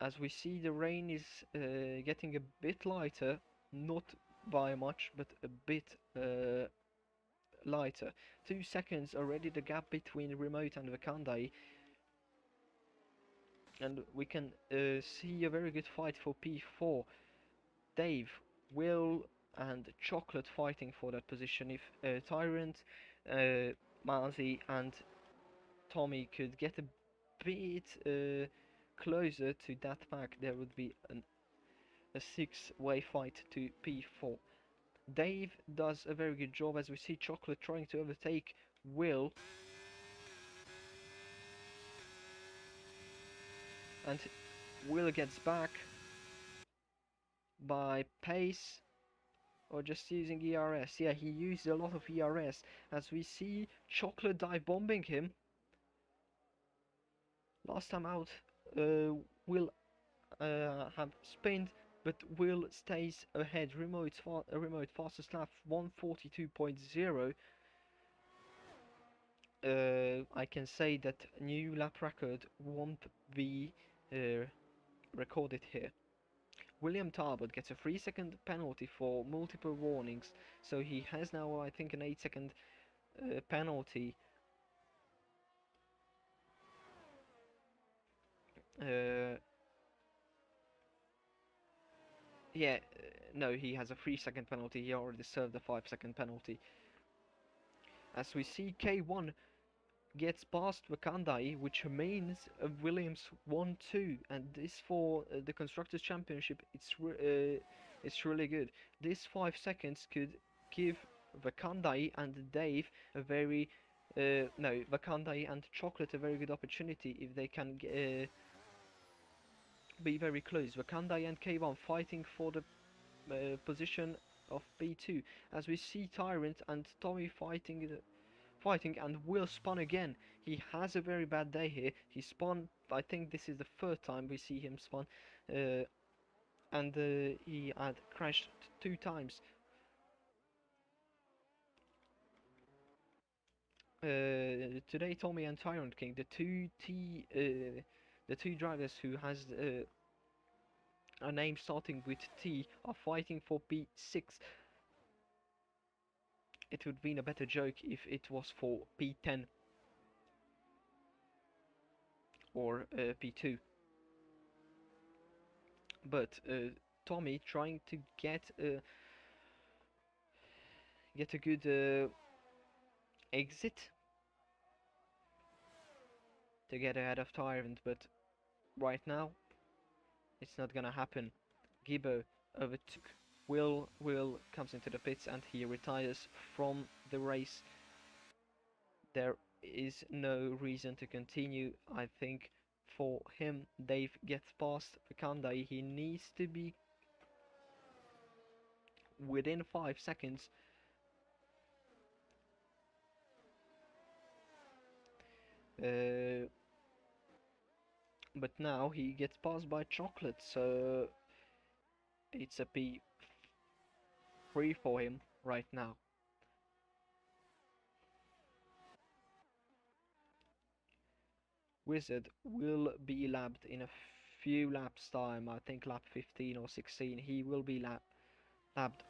As we see, the rain is getting a bit lighter, not by much, but a bit lighter. 2 seconds already the gap between Remote and Wakanda, and we can see a very good fight for P4. Dave, Will and Chocolate fighting for that position. If Tyrant, Marzi and Tommy could get a bit closer to that pack, there would be a 6-way fight to P4. Dave does a very good job, as we see Chocolate trying to overtake Will, and Will gets back by pace, or just using ERS. Yeah, he used a lot of ERS, as we see Chocolate dive bombing him. Last time out, Will have spinned, but Will stays ahead. Remote fastest lap 142.0. I can say that new lap record won't be recorded here. William Talbot gets a 3-second penalty for multiple warnings, so he has now, I think, an 8-second penalty. Yeah, no, he has a 3-second penalty. He already served a 5-second penalty. As we see, K1 gets past Wakanda, which remains a Williams 1-2, and this for the Constructors' Championship, it's really good. This 5 seconds could give Wakanda and Dave a very no, Wakanda and Chocolate a very good opportunity if they can be very close. Wakanda and K1 fighting for the position of B2, as we see Tyrant and Tommy fighting and Will spun again. He has a very bad day here. He spun, I think this is the third time we see him spun, and he had crashed 2 times. Today Tommy and Tyrant King, the two drivers who has a name starting with T, are fighting for P6. It would have been a better joke if it was for P10 or P2. But Tommy trying to get a good exit to get ahead of Tyrant, but right now It's not gonna happen. Gibbo overtook Will. Will comes into the pits and he retires from the race. There is no reason to continue, I think, for him. Dave gets past Vakanda. He needs to be within 5 seconds. But now he gets passed by Chocolate, so it's a P3 for him right now. Wizard will be lapped in a few laps time. I think lap 15 or 16 he will be lapped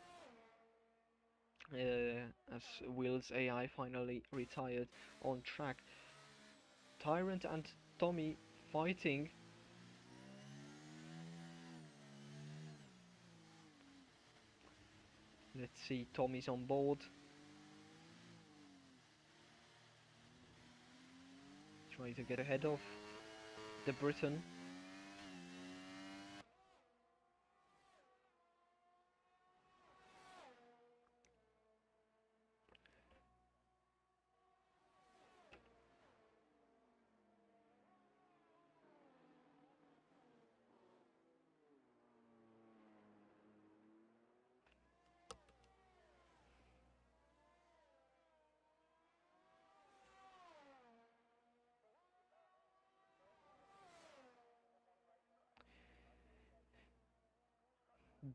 as Will's AI finally retired on track. Tyrant and Tommy fighting. Let's see, Tommy's on board. Trying to get ahead of the Briton.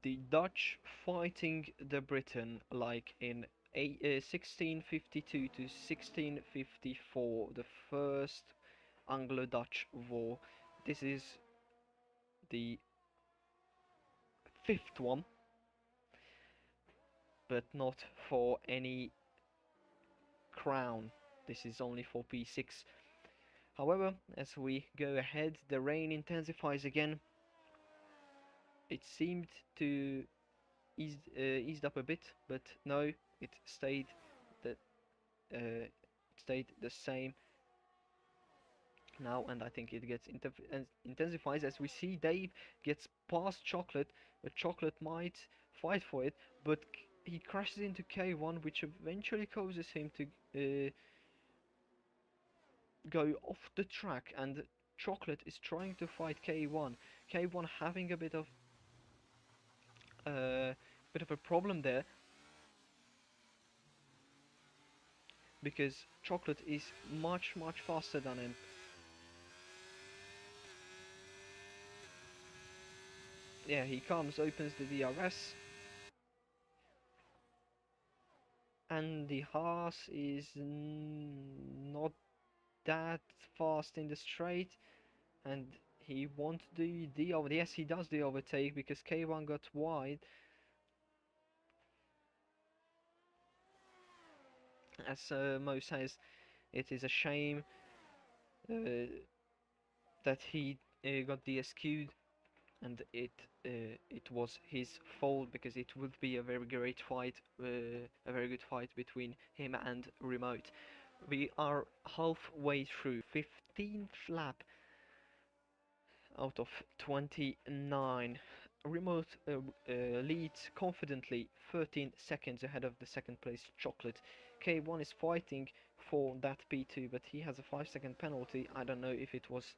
The Dutch fighting the Briton like in 1652 to 1654, the first Anglo-Dutch war. This is the fifth one, but not for any crown. This is only for P6. However, as we go ahead, the rain intensifies again. It seemed to eased up a bit, but no, it stayed the same now, and I think it gets intensifies as we see Dave gets past Chocolate, but Chocolate might fight for it, but he crashes into K1, which eventually causes him to go off the track, and Chocolate is trying to fight K1. K1 having a bit of a problem there, because Chocolate is much faster than him. Yeah, he comes, opens the DRS, and the Haas is not that fast in the straight, and he won't do the over. Yes, he does the overtake because K1 got wide. As Mo says, it is a shame that he got DSQ'd, and it was his fault, because it would be a very great fight, a very good fight between him and Remote. We are halfway through, 15th lap out of 29. Remote leads confidently, 13 seconds ahead of the second place Chocolate. K1 is fighting for that P2, but he has a 5-second penalty. I don't know if it was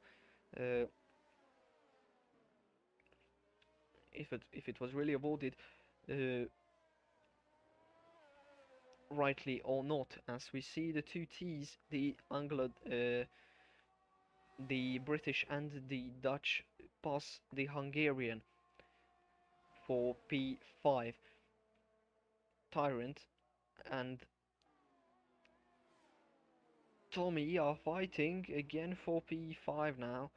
if it was really awarded rightly or not, as we see the two T's, the the British and the Dutch, pass the Hungarian for P5. Tyrant and Tommy are fighting again for P5 now.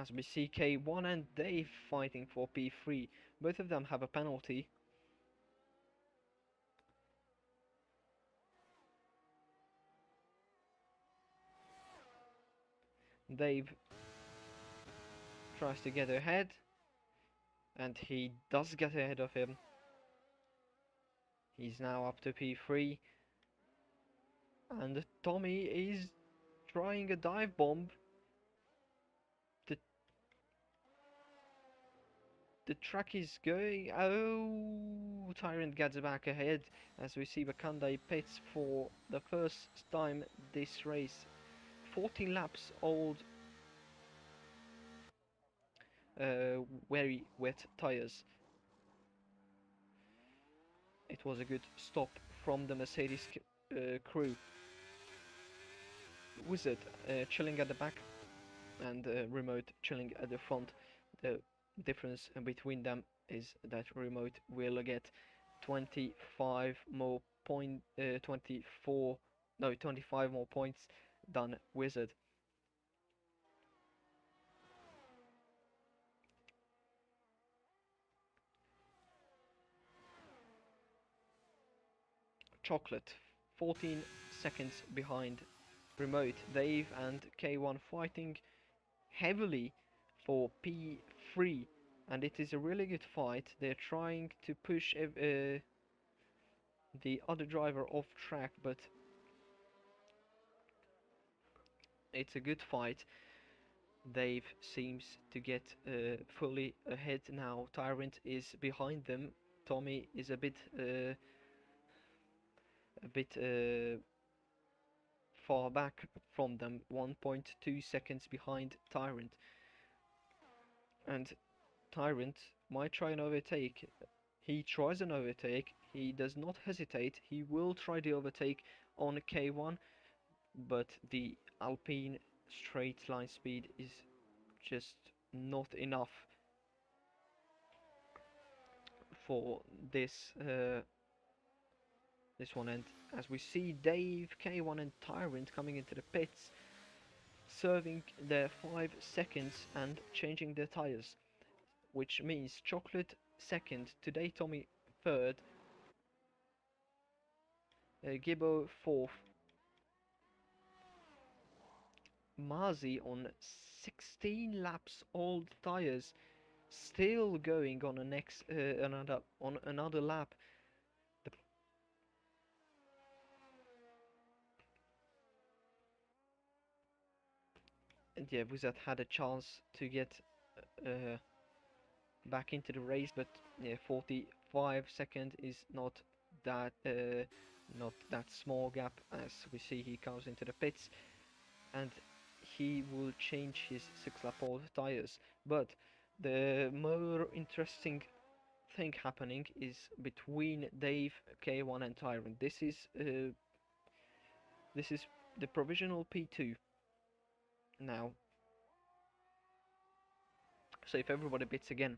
As we see K1 and Dave fighting for P3. Both of them have a penalty. Dave tries to get ahead, and he does get ahead of him. He's now up to P3, and Tommy is trying a dive bomb. The the track is going. Oh, Tyrant gets back ahead as we see Bakandai pits for the first time this race. 14 laps old, very wet tires. It was a good stop from the Mercedes crew. Wizard chilling at the back and Remote chilling at the front. The difference between them is that Remote will get 25 more 25 more points than Wizard. Chocolate 14 seconds behind Remote. Dave and K1 fighting heavily for P3, and it is a really good fight. They're trying to push the other driver off track, but it's a good fight. Dave seems to get fully ahead now. Tyrant is behind them. Tommy is a bit far back from them, 1.2 seconds behind Tyrant. And Tyrant might try an overtake. He tries an overtake. He does not hesitate. He will try the overtake on K1, but the Alpine straight line speed is just not enough for this one. And as we see Dave, K1 and Tyrant coming into the pits, serving their 5 seconds and changing their tires, which means Chocolate second, today Tommy third, Gibbo fourth, Mazi on 16 laps old tires, still going on another lap. And yeah, Wizard had a chance to get uh, back into the race, but yeah, 45 seconds is not that small gap. As we see, he comes into the pits and he will change his 6-lap old tires. But the more interesting thing happening is between Dave, K1 and Tyrant. This is the provisional P2 now. So if everybody pits again,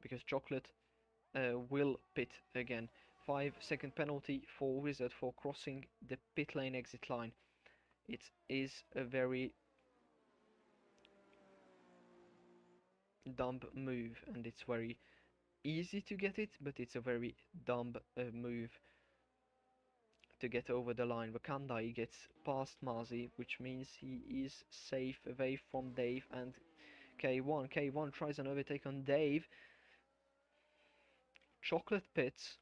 because Chocolate will pit again. 5-second penalty for Wizard for crossing the pit lane exit line. It is a very dumb move, and it's very easy to get it, but it's a very dumb move to get over the line. Wakandai gets past Mazi, which means he is safe away from Dave and K1. K1 tries an overtake on Dave. Chocolate pits.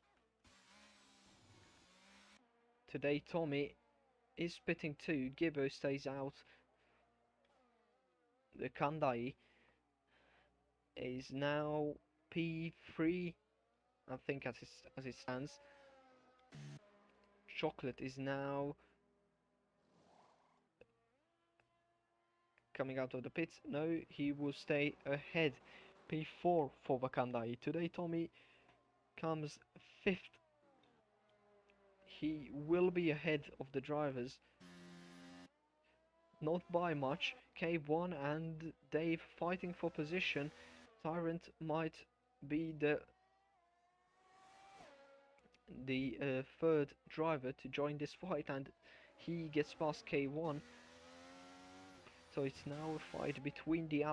Today Tommy is pitting too. Gibbo stays out. The Kandai is now P3, I think, as it stands. Chocolate is now coming out of the pits. No, he will stay ahead. P4 for Wakandai. Today Tommy comes 5th. He will be ahead of the drivers. Not by much. K1 and Dave fighting for position. Tyrant might be the third driver to join this fight, and he gets past K1. So it's now a fight between the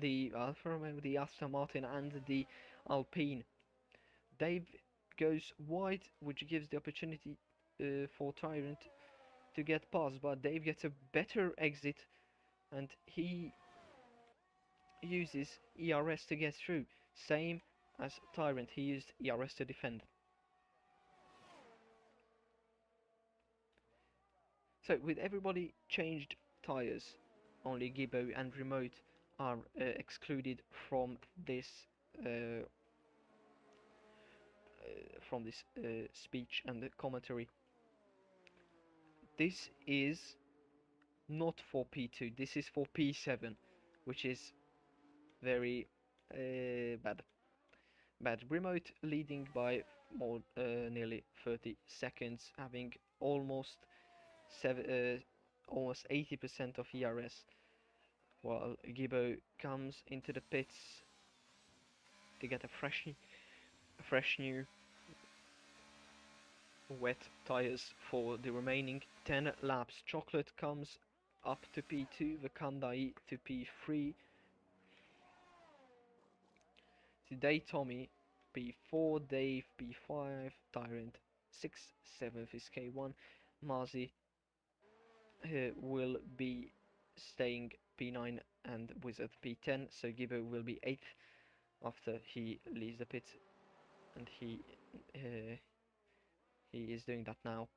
the Alfa Romeo, the Aston Martin, and the Alpine. Dave goes wide, which gives the opportunity for Tyrant to get past, but Dave gets a better exit, and he uses ERS to get through. Same as Tyrant, he used ERS to defend. So with everybody changed tires, only Gibbo and Remote are excluded uh, from this speech and the commentary. This is not for P2. This is for P7, which is very bad. Bad. Remote leading by more nearly 30 seconds, having almost almost 80% of ERS, while Gibbo comes into the pits to get a fresh new wet tires for the remaining 10 laps. Chocolate comes up to P2, Vakandai to P3, today Tommy P4, Dave P5, Tyrant 6, 7th is K1, Marzi will be staying P9 and Wizard P10, so Gibbo will be 8th after he leaves the pit, and he is doing that now.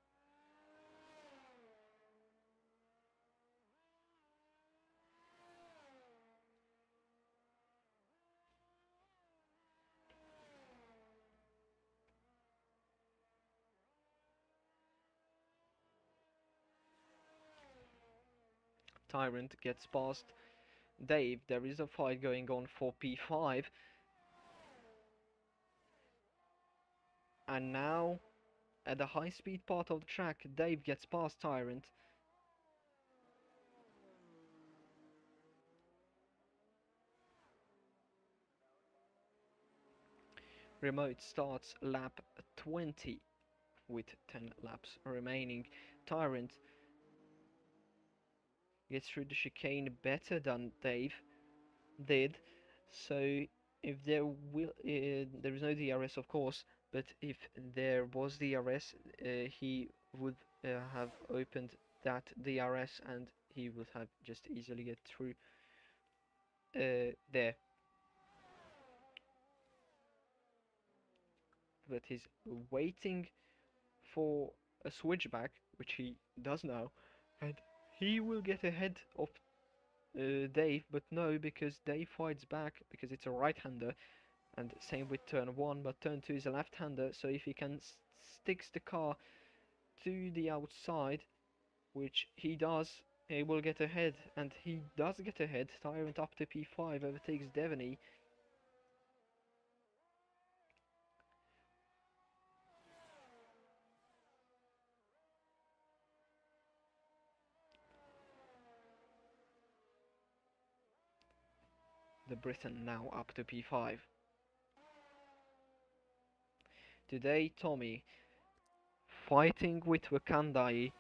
Tyrant gets past Dave. There is a fight going on for P5, and now at the high speed part of the track, Dave gets past Tyrant. Remote starts lap 20 with 10 laps remaining. Tyrant gets through the chicane better than Dave did, so if there is no DRS of course, but if there was DRS, he would have opened that DRS and he would have just easily get through there. But he's waiting for a switchback, which he does now, and he will get ahead of Dave, but no, because Dave fights back because it's a right-hander, and same with turn 1, but turn 2 is a left-hander, so if he can sticks the car to the outside, which he does, he will get ahead, and he does get ahead. Tyrant up to P5, overtakes Devaney. The Briton now up to P5. Today Tommy fighting with Wakandai,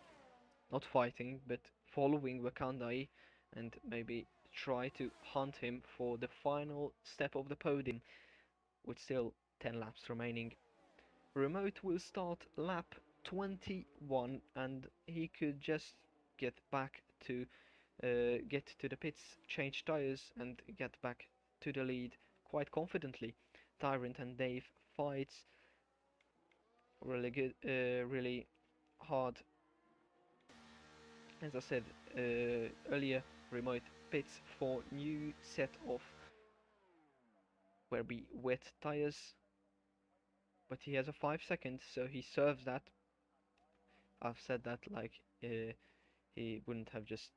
not fighting, but following Wakandai, and maybe try to hunt him for the final step of the podium, with still 10 laps remaining. Remote will start lap 21, and he could just get back to get to the pits, change tires, and get back to the lead quite confidently. Tyrant and Dave fights really good, really hard. As I said earlier, Remote pits for new set of where be wet tires, but he has a 5 seconds, so he serves that. I've said that like he wouldn't have just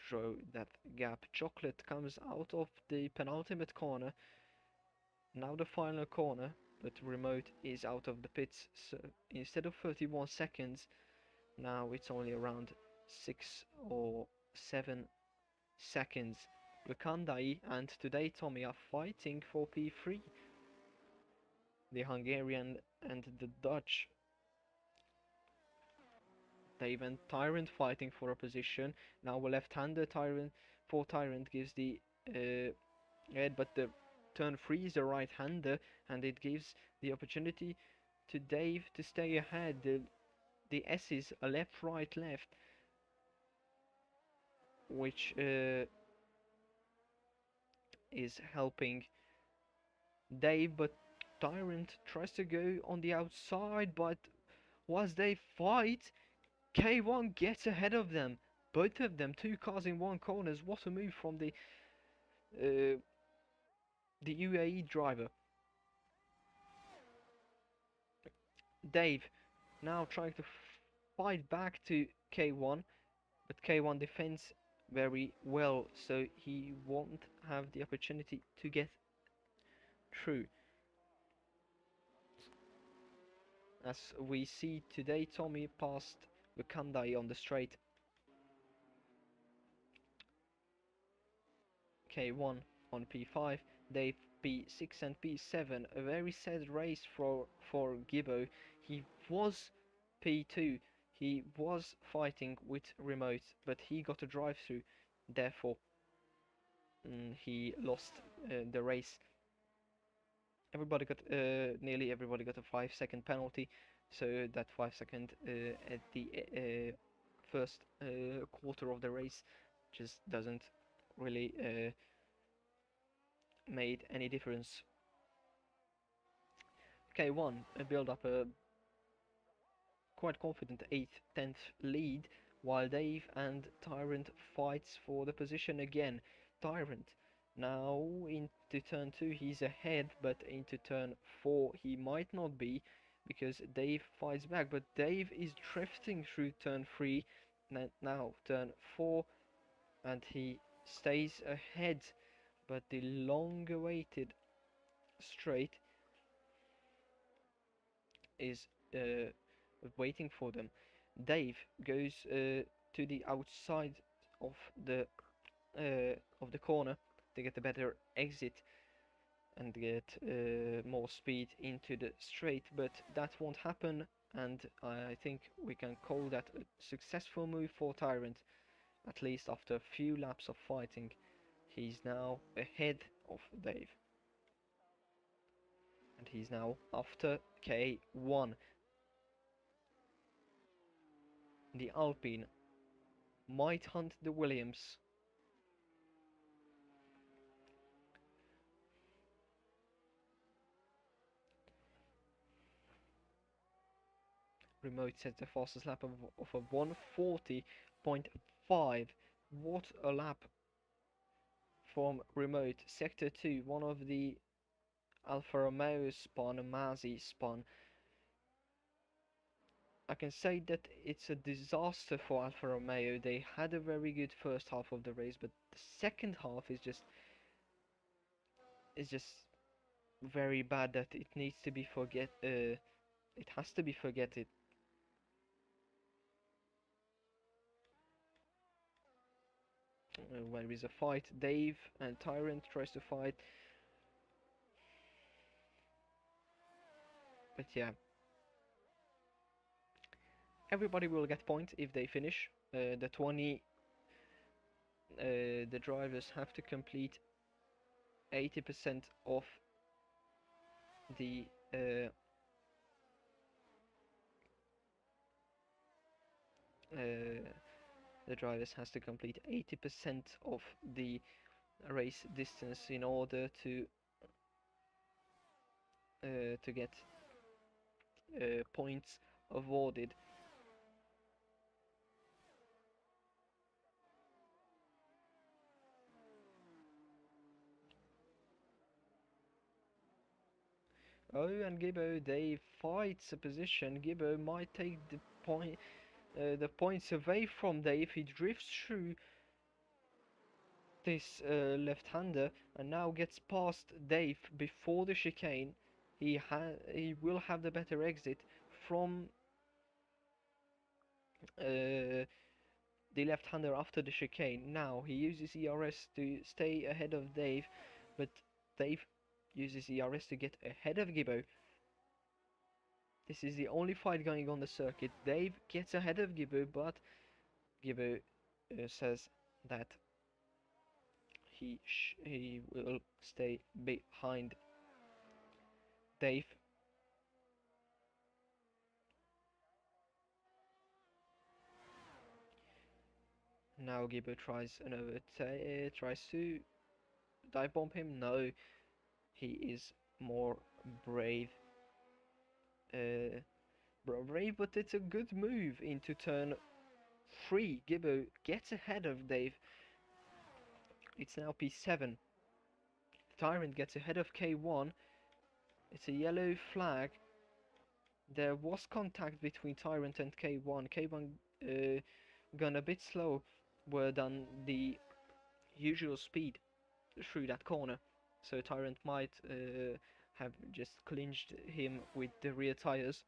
draw that gap. Chocolate comes out of the penultimate corner, now the final corner, but Remote is out of the pits, so instead of 31 seconds, now it's only around 6 or 7 seconds. Wakandai and today Tommy are fighting for P3. The Hungarian and the Dutch. Dave and Tyrant fighting for a position. Now a left-hander Tyrant gives the head, but the turn 3 is a right-hander, and it gives the opportunity to Dave to stay ahead. The S's are left, right, left, which is helping Dave, but Tyrant tries to go on the outside, but was they fight? K1 gets ahead of them. Both of them, two cars in one corners. What a move from uh, the UAE driver. Dave now trying to fight back to K1, but K1 defends very well, so he won't have the opportunity to get through. As we see today, Tommy passed Vakandai on the straight. K1 on P5, Dave P6 and P7. A very sad race for Gibbo. He was P2. He was fighting with remote, but he got a drive through. Therefore, he lost the race. Everybody got nearly everybody got a 5-second penalty, so that 5 second at the first quarter of the race just doesn't really made any difference. K1 build up a quite confident 8th, 10th lead, while Dave and Tyrant fights for the position again. Tyrant now into turn 2 he's ahead, but into turn 4 he might not be, because Dave fights back, but Dave is drifting through turn 3, now turn 4, and he stays ahead, but the long awaited straight is waiting for them. Dave goes to the outside of the corner to get a better exit and get more speed into the straight, but that won't happen, and I think we can call that a successful move for Tyrant. At least after a few laps of fighting, he's now ahead of Dave. And he's now after K1. The Alpine might hunt the Williams. Remote sets the fastest lap of a 140.5. What a lap from Remote. Sector 2, one of the Alfa Romeo spun, Masi spun. I can say that it's a disaster for Alfa Romeo. They had a very good first half of the race, but the second half is just very bad that it needs to be it has to be forgetted. When there is a fight, Dave and Tyrant tries to fight, but yeah, everybody will get points if they finish. The drivers have to complete 80% of the the drivers has to complete 80% of the race distance in order to get points awarded. Oh, and Gibbo, they fights a position. Gibbo might take the points away from Dave if he drifts through this left-hander and now gets past Dave before the chicane. He will have the better exit from the left-hander after the chicane. Now he uses ERS to stay ahead of Dave, but Dave uses ERS to get ahead of Gibbo. This is the only fight going on the circuit. Dave gets ahead of Gibbo, but Gibbo says that he will stay behind Dave. Now Gibbo tries tries to dive bomb him. No, he is more brave. brave, but it's a good move into turn 3. Gibbo gets ahead of Dave. It's now P7. Tyrant gets ahead of K1. It's a yellow flag. There was contact between Tyrant and K1. K1 gone a bit slower than the usual speed through that corner, so Tyrant might have just clinched him with the rear tires.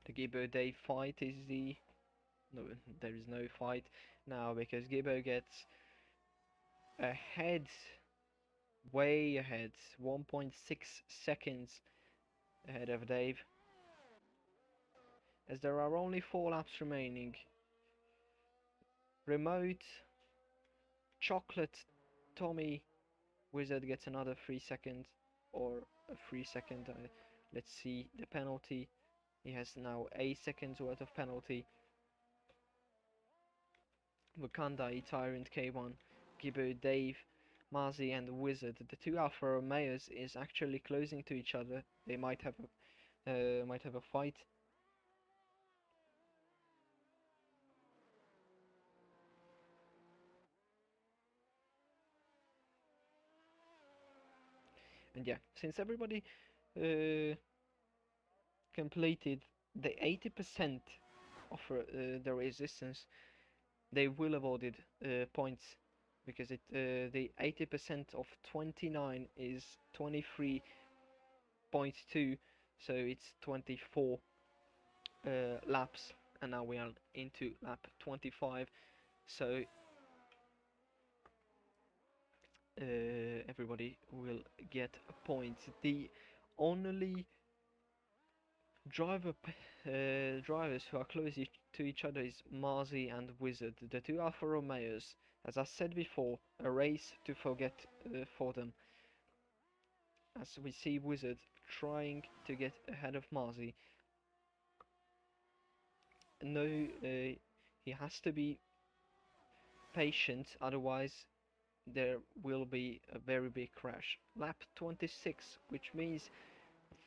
The Gibbo Dave fight is the... no, there is no fight now because Gibbo gets ahead, way ahead, 1.6 seconds ahead of Dave, as there are only 4 laps remaining. Remote Chocolate Tommy Wizard gets another 3 seconds, or a 3 second. Let's see the penalty. He has now 8 seconds worth of penalty. Wakandai, Tyrant, K1, Gibbo, Dave, Marzi, and the Wizard. The 2 Alfa Romeos is actually closing to each other. They might have a fight. And yeah, since everybody completed the 80% of the resistance, they will awarded points, because the 80% of 29 is 23.2, so it's 24 laps, and now we are into lap 25, so everybody will get a point. The only drivers who are close to each other is Marzi and Wizard, the 2 Alfa Romeos. As I said before, a race to forget for them, as we see Wizard trying to get ahead of Marzi. No, he has to be patient, otherwise there will be a very big crash. Lap 26, which means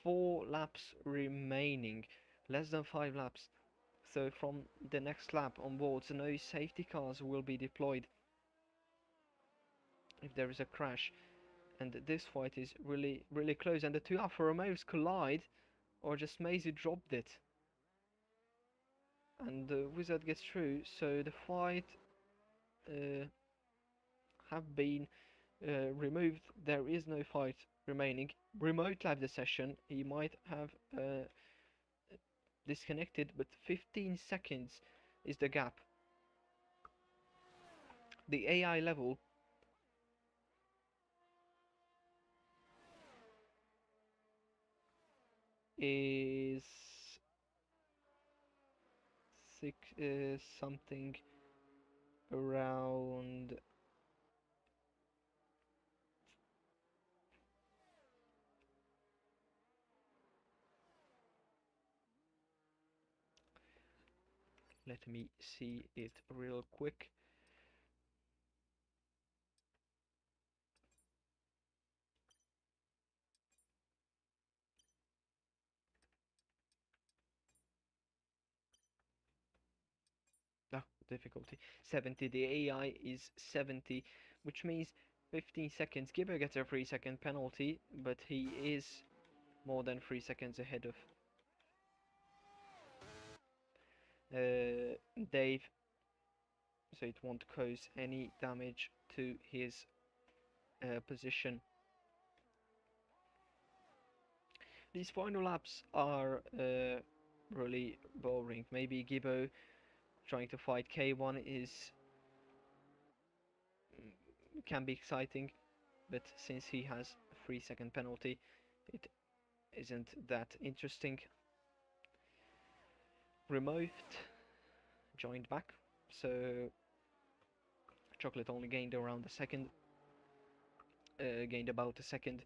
4 laps remaining, less than 5 laps. So from the next lap onwards, no safety cars will be deployed if there is a crash. And this fight is really close, and the 2 Alfa Romeos collide, or just Maisie dropped it. And the Wizard gets through, so the fight have been removed. There is no fight remaining. Remote live the session. He might have disconnected, but 15 seconds is the gap. The AI level is something around let me see it real quick. No, difficulty 70. The AI is 70, which means 15 seconds. Gibbo gets a 3-second penalty, but he is more than 3 seconds ahead of Dave, so it won't cause any damage to his position. These final laps are really boring. Maybe Gibbo trying to fight K1 is can be exciting, but since he has a 3-second penalty, it isn't that interesting. Remote joined back, so Chocolate only gained around a second, gained about a second.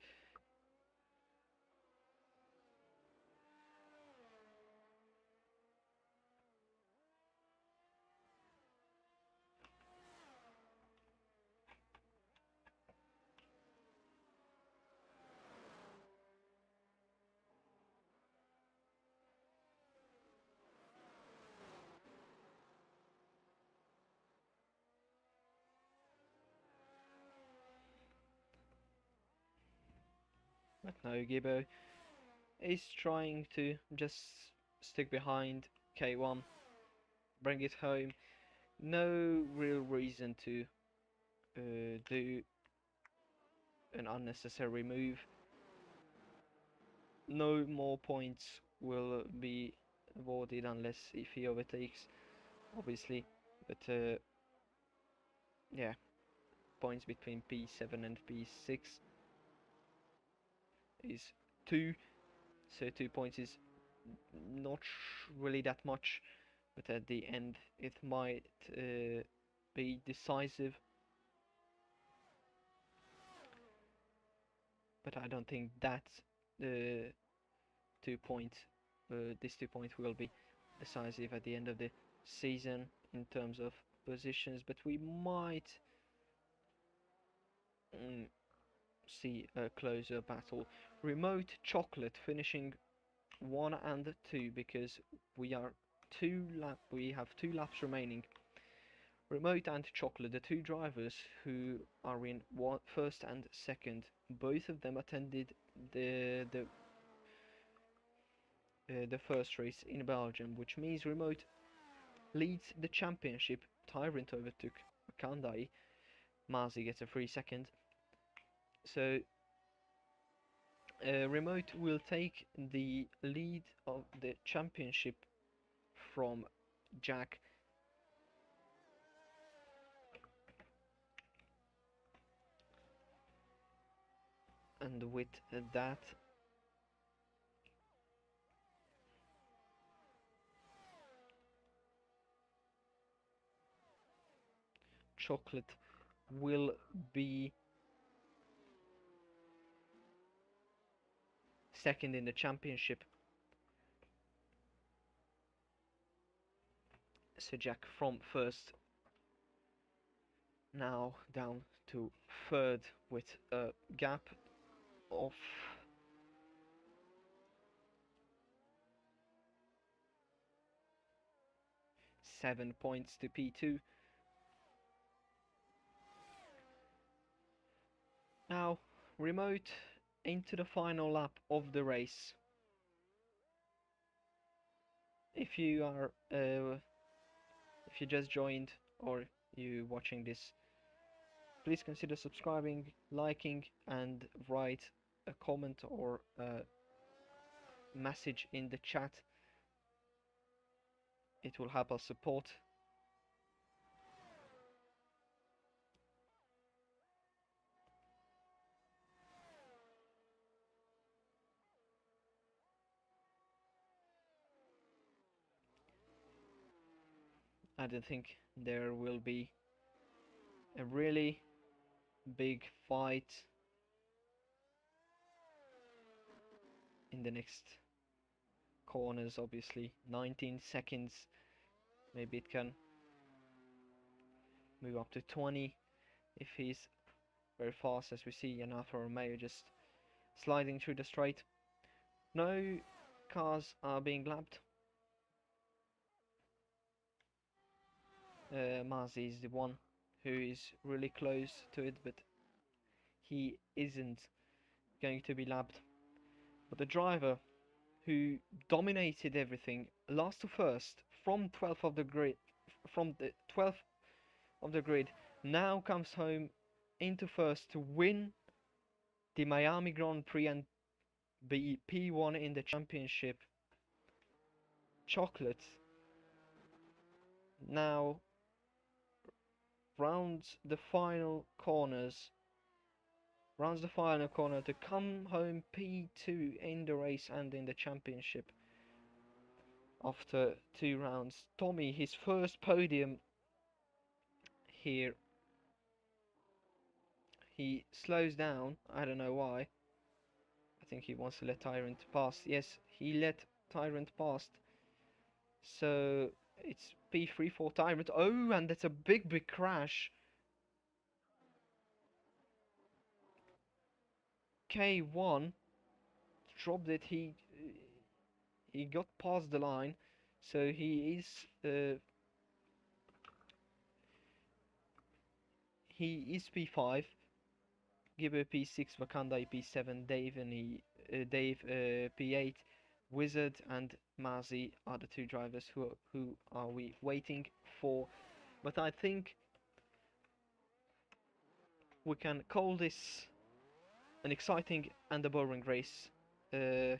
But no, Gibbo is trying to just stick behind K1, bring it home. No real reason to do an unnecessary move. No more points will be awarded unless if he overtakes, obviously. But yeah, points between P7 and P6 is 2, so 2 points is not really that much, but at the end it might be decisive. But I don't think that uh, 2 points, this 2 points will be decisive at the end of the season in terms of positions. But we might see a closer battle. Remote Chocolate finishing 1 and 2 because we have 2 laps remaining. Remote and Chocolate, the 2 drivers who are in first and second, both of them attended the first race in Belgium, which means Remote leads the championship. Tyrant overtook Kandai. Masi gets a free second. So Remote will take the lead of the championship from Jack. And with that, Chocolate will be second in the championship. So Jack from first now down to third with a gap of 7 points to P2. Now, Remote into the final lap of the race. If you are, if you just joined or you watching this, please consider subscribing, liking, and write a comment or a message in the chat. It will help us support. I don't think there will be a really big fight in the next corners. Obviously 19 seconds, maybe it can move up to 20 if he's very fast, as we see an Alfa Romeo just sliding through the straight. No cars are being lapped. Masi is the one who is really close to it, but he isn't going to be lapped. But the driver who dominated everything, last to first, from 12th of the grid, now comes home into first to win the Miami Grand Prix and be P1 in the championship. Chocolate now rounds the final corners Rounds the final corner to come home P2 in the race and in the championship after 2 rounds. Tommy, his first podium here. He slows down. I don't know why. I think he wants to let Tyrant pass. Yes, he let Tyrant pass. So it's P3 for Tyrant. Oh, and that's a big crash. K1 dropped it. He got past the line, so he is P5. Gibbo P6, Wakanda P7, Dave P8, Wizard and Mazi are the two drivers who are we waiting for. But I think we can call this an exciting and a boring race. Uh,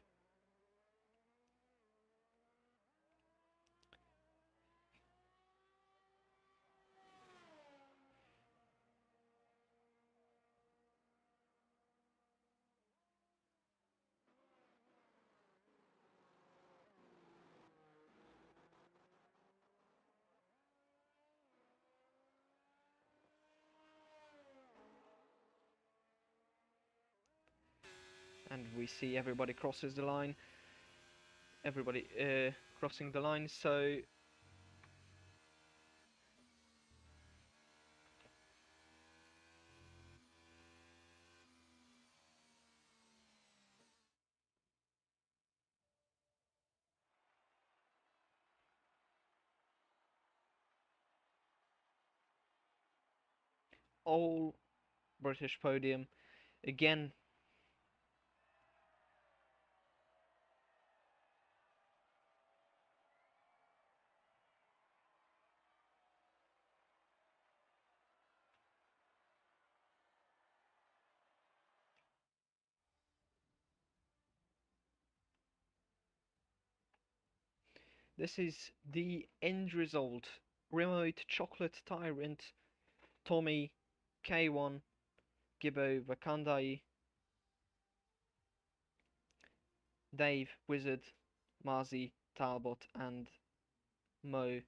and we see everybody crosses the line. Everybody crossing the line. So all British podium again. This is the end result. Remote Chocolate Tyrant, Tommy, K1, Gibbo, Vakandai, Dave, Wizard, Marzi, Talbot, and Mo.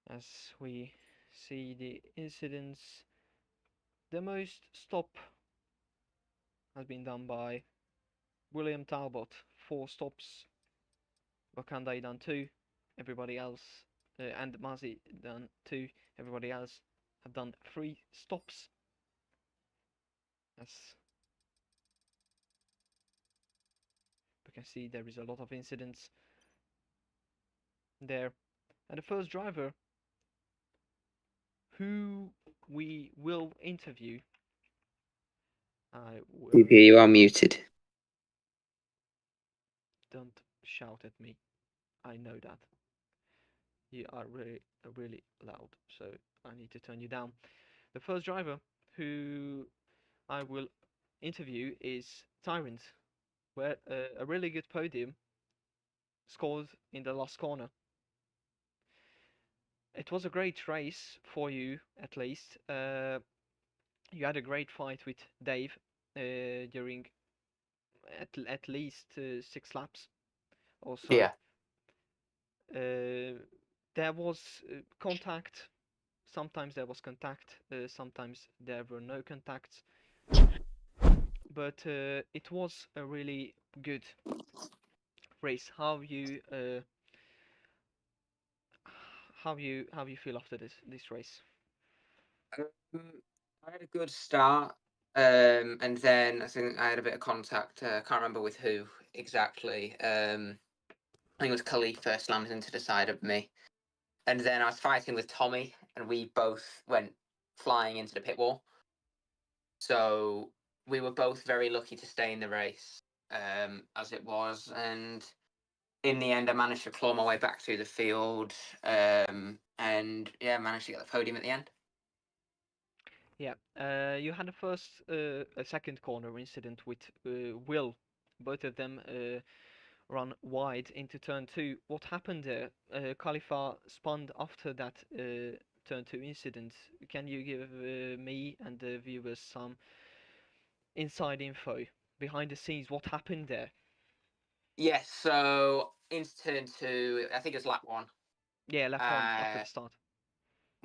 As we see the incidents, the most stop has been done by William Talbot, 4 stops. Wakandai done 2. Everybody else, and Marzi done 2. Everybody else have done 3 stops. As we can see, there is a lot of incidents there. And the first driver who we will interview, I will... BP, you are muted. Don't shout at me. I know that. You are really loud, so I need to turn you down. The first driver who I will interview is Tyrant, where a really good podium scored in the last corner. It was a great race for you, at least. You had a great fight with Dave during at least 6 laps. Also, Yeah. there was contact. Sometimes there was contact. Sometimes there were no contacts. But it was a really good race. How you feel after this race? I had a good start, and then I think I had a bit of contact. I can't remember with who exactly. I think it was Khalifa slammed into the side of me, and then I was fighting with Tommy, and we both went flying into the pit wall. So we were both very lucky to stay in the race, as it was, and in the end, I managed to claw my way back through the field, and yeah, managed to get the podium at the end. Yeah, you had a second corner incident with Will Both of them run wide into turn two. What happened there? Khalifa spun after that turn two incident. Can you give me and the viewers some inside info behind the scenes? What happened there? Yes, so into turn two, I think it was lap one. Yeah, lap one after the start.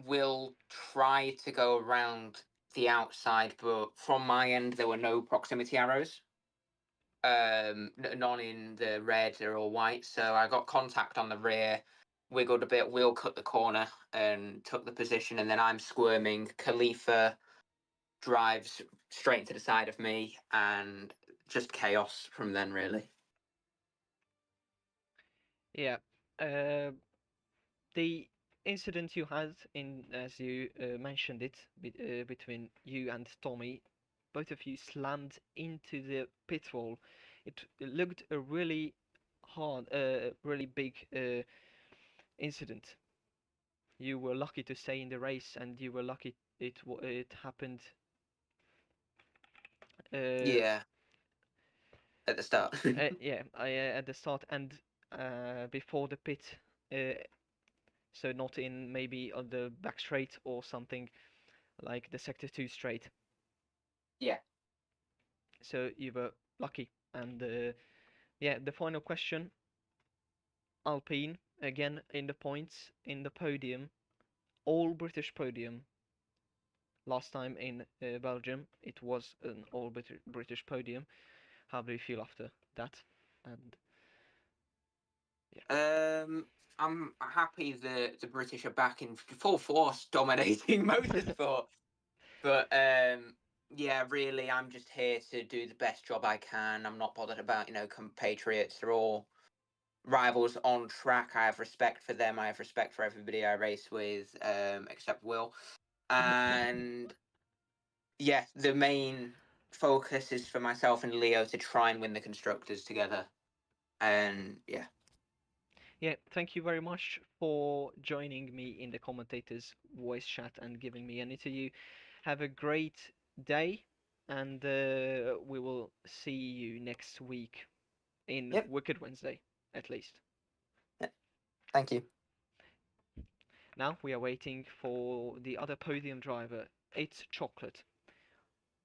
We'll try to go around the outside, but from my end, there were no proximity arrows. None in the red or white. So I got contact on the rear, wiggled a bit, wheel cut the corner, and took the position. And then I'm squirming. Khalifa drives straight into the side of me, and just chaos from then, really. Yeah. The incident you had in, as you mentioned it, between you and Tommy, both of you slammed into the pit wall. It looked a really hard, really big incident. You were lucky to stay in the race, and you were lucky it happened. Uh, Yeah, at the start. yeah, at the start and before the pit. Uh, so not in maybe on the back straight or something like the sector 2 straight. Yeah. So you were lucky. And yeah, the final question, Alpine again in the points in the podium, all British podium. Last time in Belgium, it was an all British podium. How do you feel after that? And yeah. I'm happy that the British are back in full force dominating motorsport. But yeah, really, I'm just here to do the best job I can. I'm not bothered about, compatriots. They're all rivals on track. I have respect for them. I have respect for everybody I race with, except Will. And yeah, the main focus is for myself and Leo to try and win the constructors together. And yeah. yeah, thank you very much for joining me in the commentators' voice chat and giving me an interview. Have a great day, and we will see you next week in Yep. Wicked Wednesday, at least. Thank you. Now we are waiting for the other podium driver. It's Chocolate.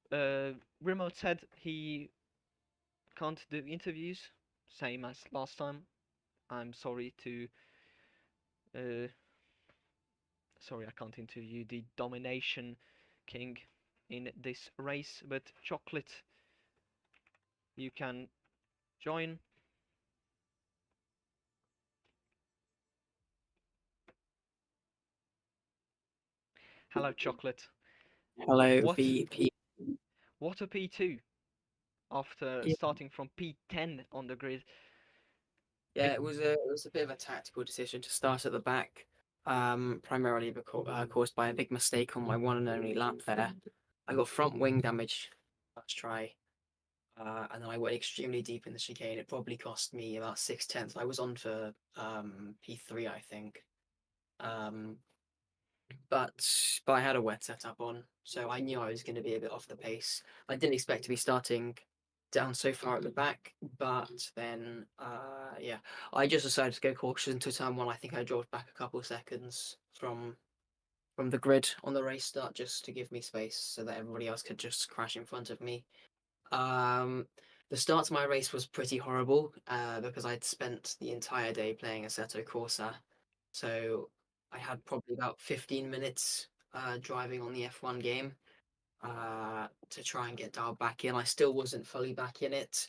Remote said he can't do interviews, same as last time. I'm sorry to. Uh, sorry, I can't interview the Domination King in this race, but Chocolate, you can join. Hello, Chocolate. Hello, What VP. what a P2 after Yeah, starting from P10 on the grid. yeah, it was a bit of a tactical decision to start at the back, primarily because caused by a big mistake on my one and only lap there. I got front wing damage last try, and then I went extremely deep in the chicane. It probably cost me about 6/10. I was on for P3, I think. Um, but I had a wet setup on, so I knew I was going to be a bit off the pace. I didn't expect to be starting down so far at the back, but then yeah, I just decided to go cautious into turn one. I think I dropped back a couple of seconds from the grid on the race start just to give me space so that everybody else could just crash in front of me. Um, the start to my race was pretty horrible because I'd spent the entire day playing Assetto Corsa, so I had probably about 15 minutes driving on the F1 game to try and get dialed back in. I still wasn't fully back in it.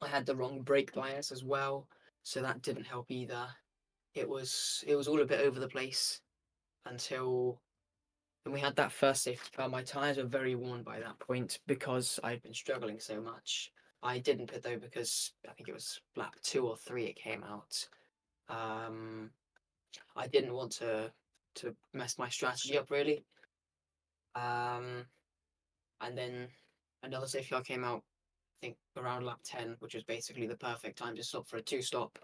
I had the wrong brake bias as well, so that didn't help either. It was all a bit over the place until when we had that first safety car. My tires were very worn by that point because I'd been struggling so much. I didn't pit though because I think it was lap 2 or 3 it came out. I didn't want to mess my strategy up really. Um, and then another safety car came out, I think around lap 10, which was basically the perfect time to stop for a two stop.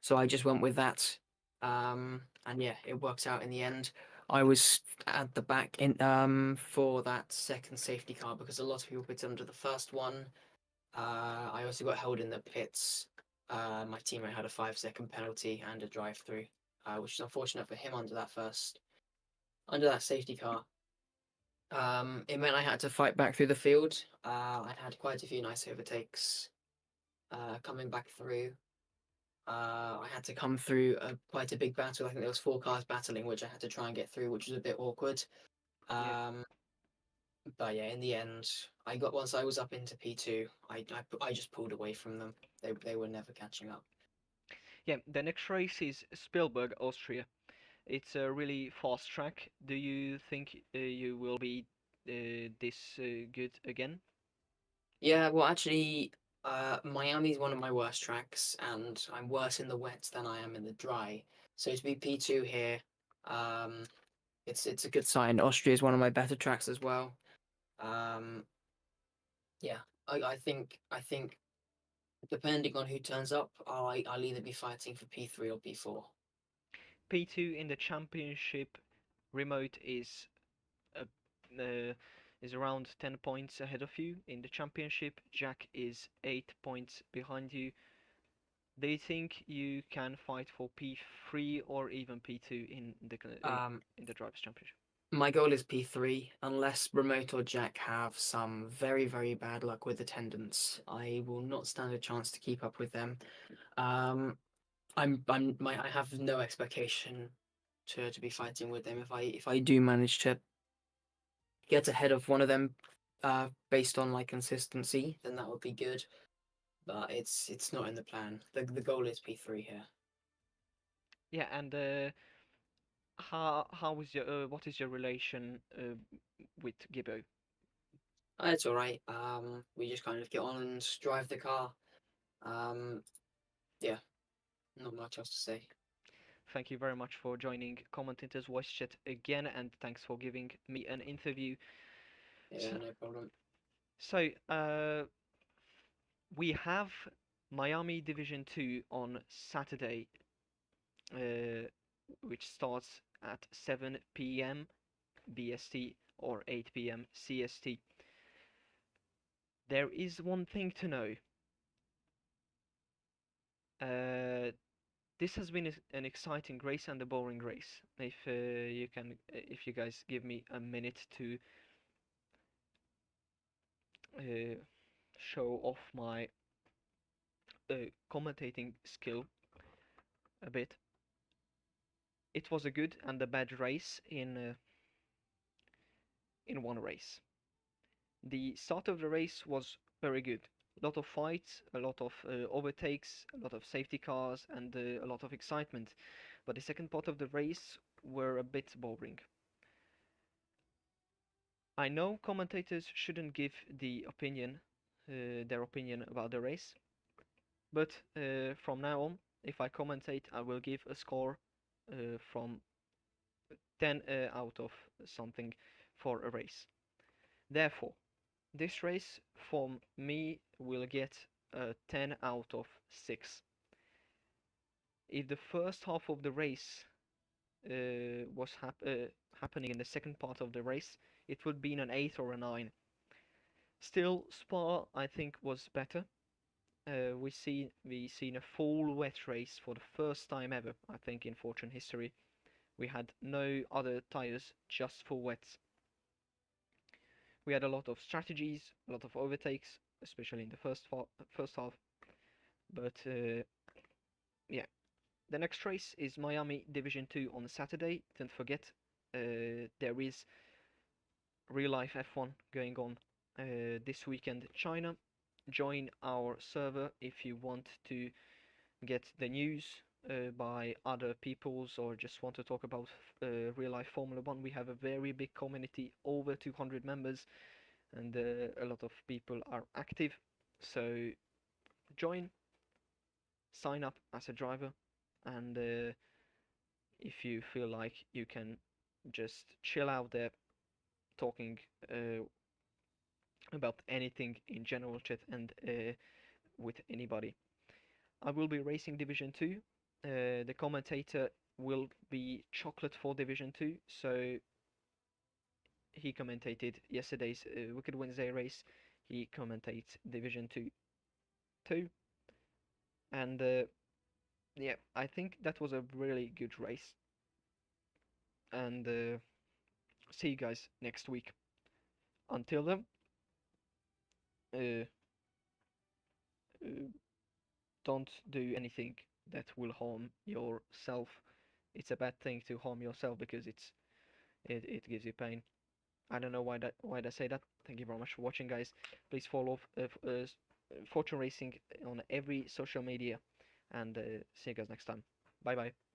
So I just went with that. And yeah, it worked out in the end. I was at the back in for that second safety car because a lot of people put under the first one. I also got held in the pits. My teammate had a 5-second penalty and a drive through, which is unfortunate for him under that safety car. It meant I had to fight back through the field. I had quite a few nice overtakes coming back through. I had to come through quite a big battle. I think there was 4 cars battling, which I had to try and get through, which was a bit awkward. Yep. But yeah, in the end, once I was up into P2, I just pulled away from them. They were never catching up. Yeah, the next race is Spielberg, Austria. It's a really fast track. Do you think you will be this good again? Yeah, well, actually, Miami's one of my worst tracks, and I'm worse in the wet than I am in the dry. So to be P2 here, um, it's a good sign. Austria is one of my better tracks as well. Um, yeah, I think depending on who turns up, I'll either be fighting for P3 or P4. P2 in the championship, remote uh, is around 10 points ahead of you. In the championship, Jack is 8 points behind you. Do you think you can fight for P3 or even P2 in the drivers' championship? My goal is P3. Unless Remote or Jack have some very, very bad luck with attendance, I will not stand a chance to keep up with them. I have no expectation to be fighting with them. If I do manage to get ahead of one of them, based on like consistency, then that would be good. But it's not in the plan. The goal is P3 here. Yeah, and how is your what is your relation with Gibbo? It's all right. We just kind of get on and drive the car. Um, yeah, not much else to say. Thank you very much for joining Commentators Voice Chat again, and thanks for giving me an interview. Yeah, So, no problem. so we have Miami Division 2 on Saturday, uh, which starts at 7 p.m. BST or 8 p.m. CST. There is one thing to know. This has been an exciting race and a boring race. If you guys give me a minute to uh, show off my commentating skill a bit. It was a good and a bad race in one race. The start of the race was very good. A lot of fights, a lot of overtakes, a lot of safety cars, and a lot of excitement. But the second part of the race were a bit boring. I know commentators shouldn't give their opinion about the race, but from now on, if I commentate, I will give a score from 10 out of something for a race. Therefore, this race from me will get a 10 out of 6. If the first half of the race was happening in the second part of the race, it would be an 8 or a 9. Still, Spa I think was better. We seen a full wet race for the first time ever, I think, in Fortune history. We had no other tires, just full wets. We had a lot of strategies, a lot of overtakes, especially in the first half. But yeah, the next race is Miami Division 2 on Saturday. Don't forget, there is real life F1 going on this weekend in China. Join our server if you want to get the news by other people's or just want to talk about real life Formula One. We have a very big community, over 200 members, and a lot of people are active. So join, sign up as a driver, and if you feel like you can just chill out there talking about anything in general chat and with anybody. I will be racing Division 2. The commentator will be Chocolate for Division 2, so he commentated yesterday's Wicked Wednesday race. He commentates Division 2 too. And yeah, I think that was a really good race. And see you guys next week. Until then, uh, uh, don't do anything that will harm yourself. It's a bad thing to harm yourself because it gives you pain. I don't know why I say that. Thank you very much for watching, guys. Please follow Fortune Racing on every social media, and see you guys next time. Bye bye.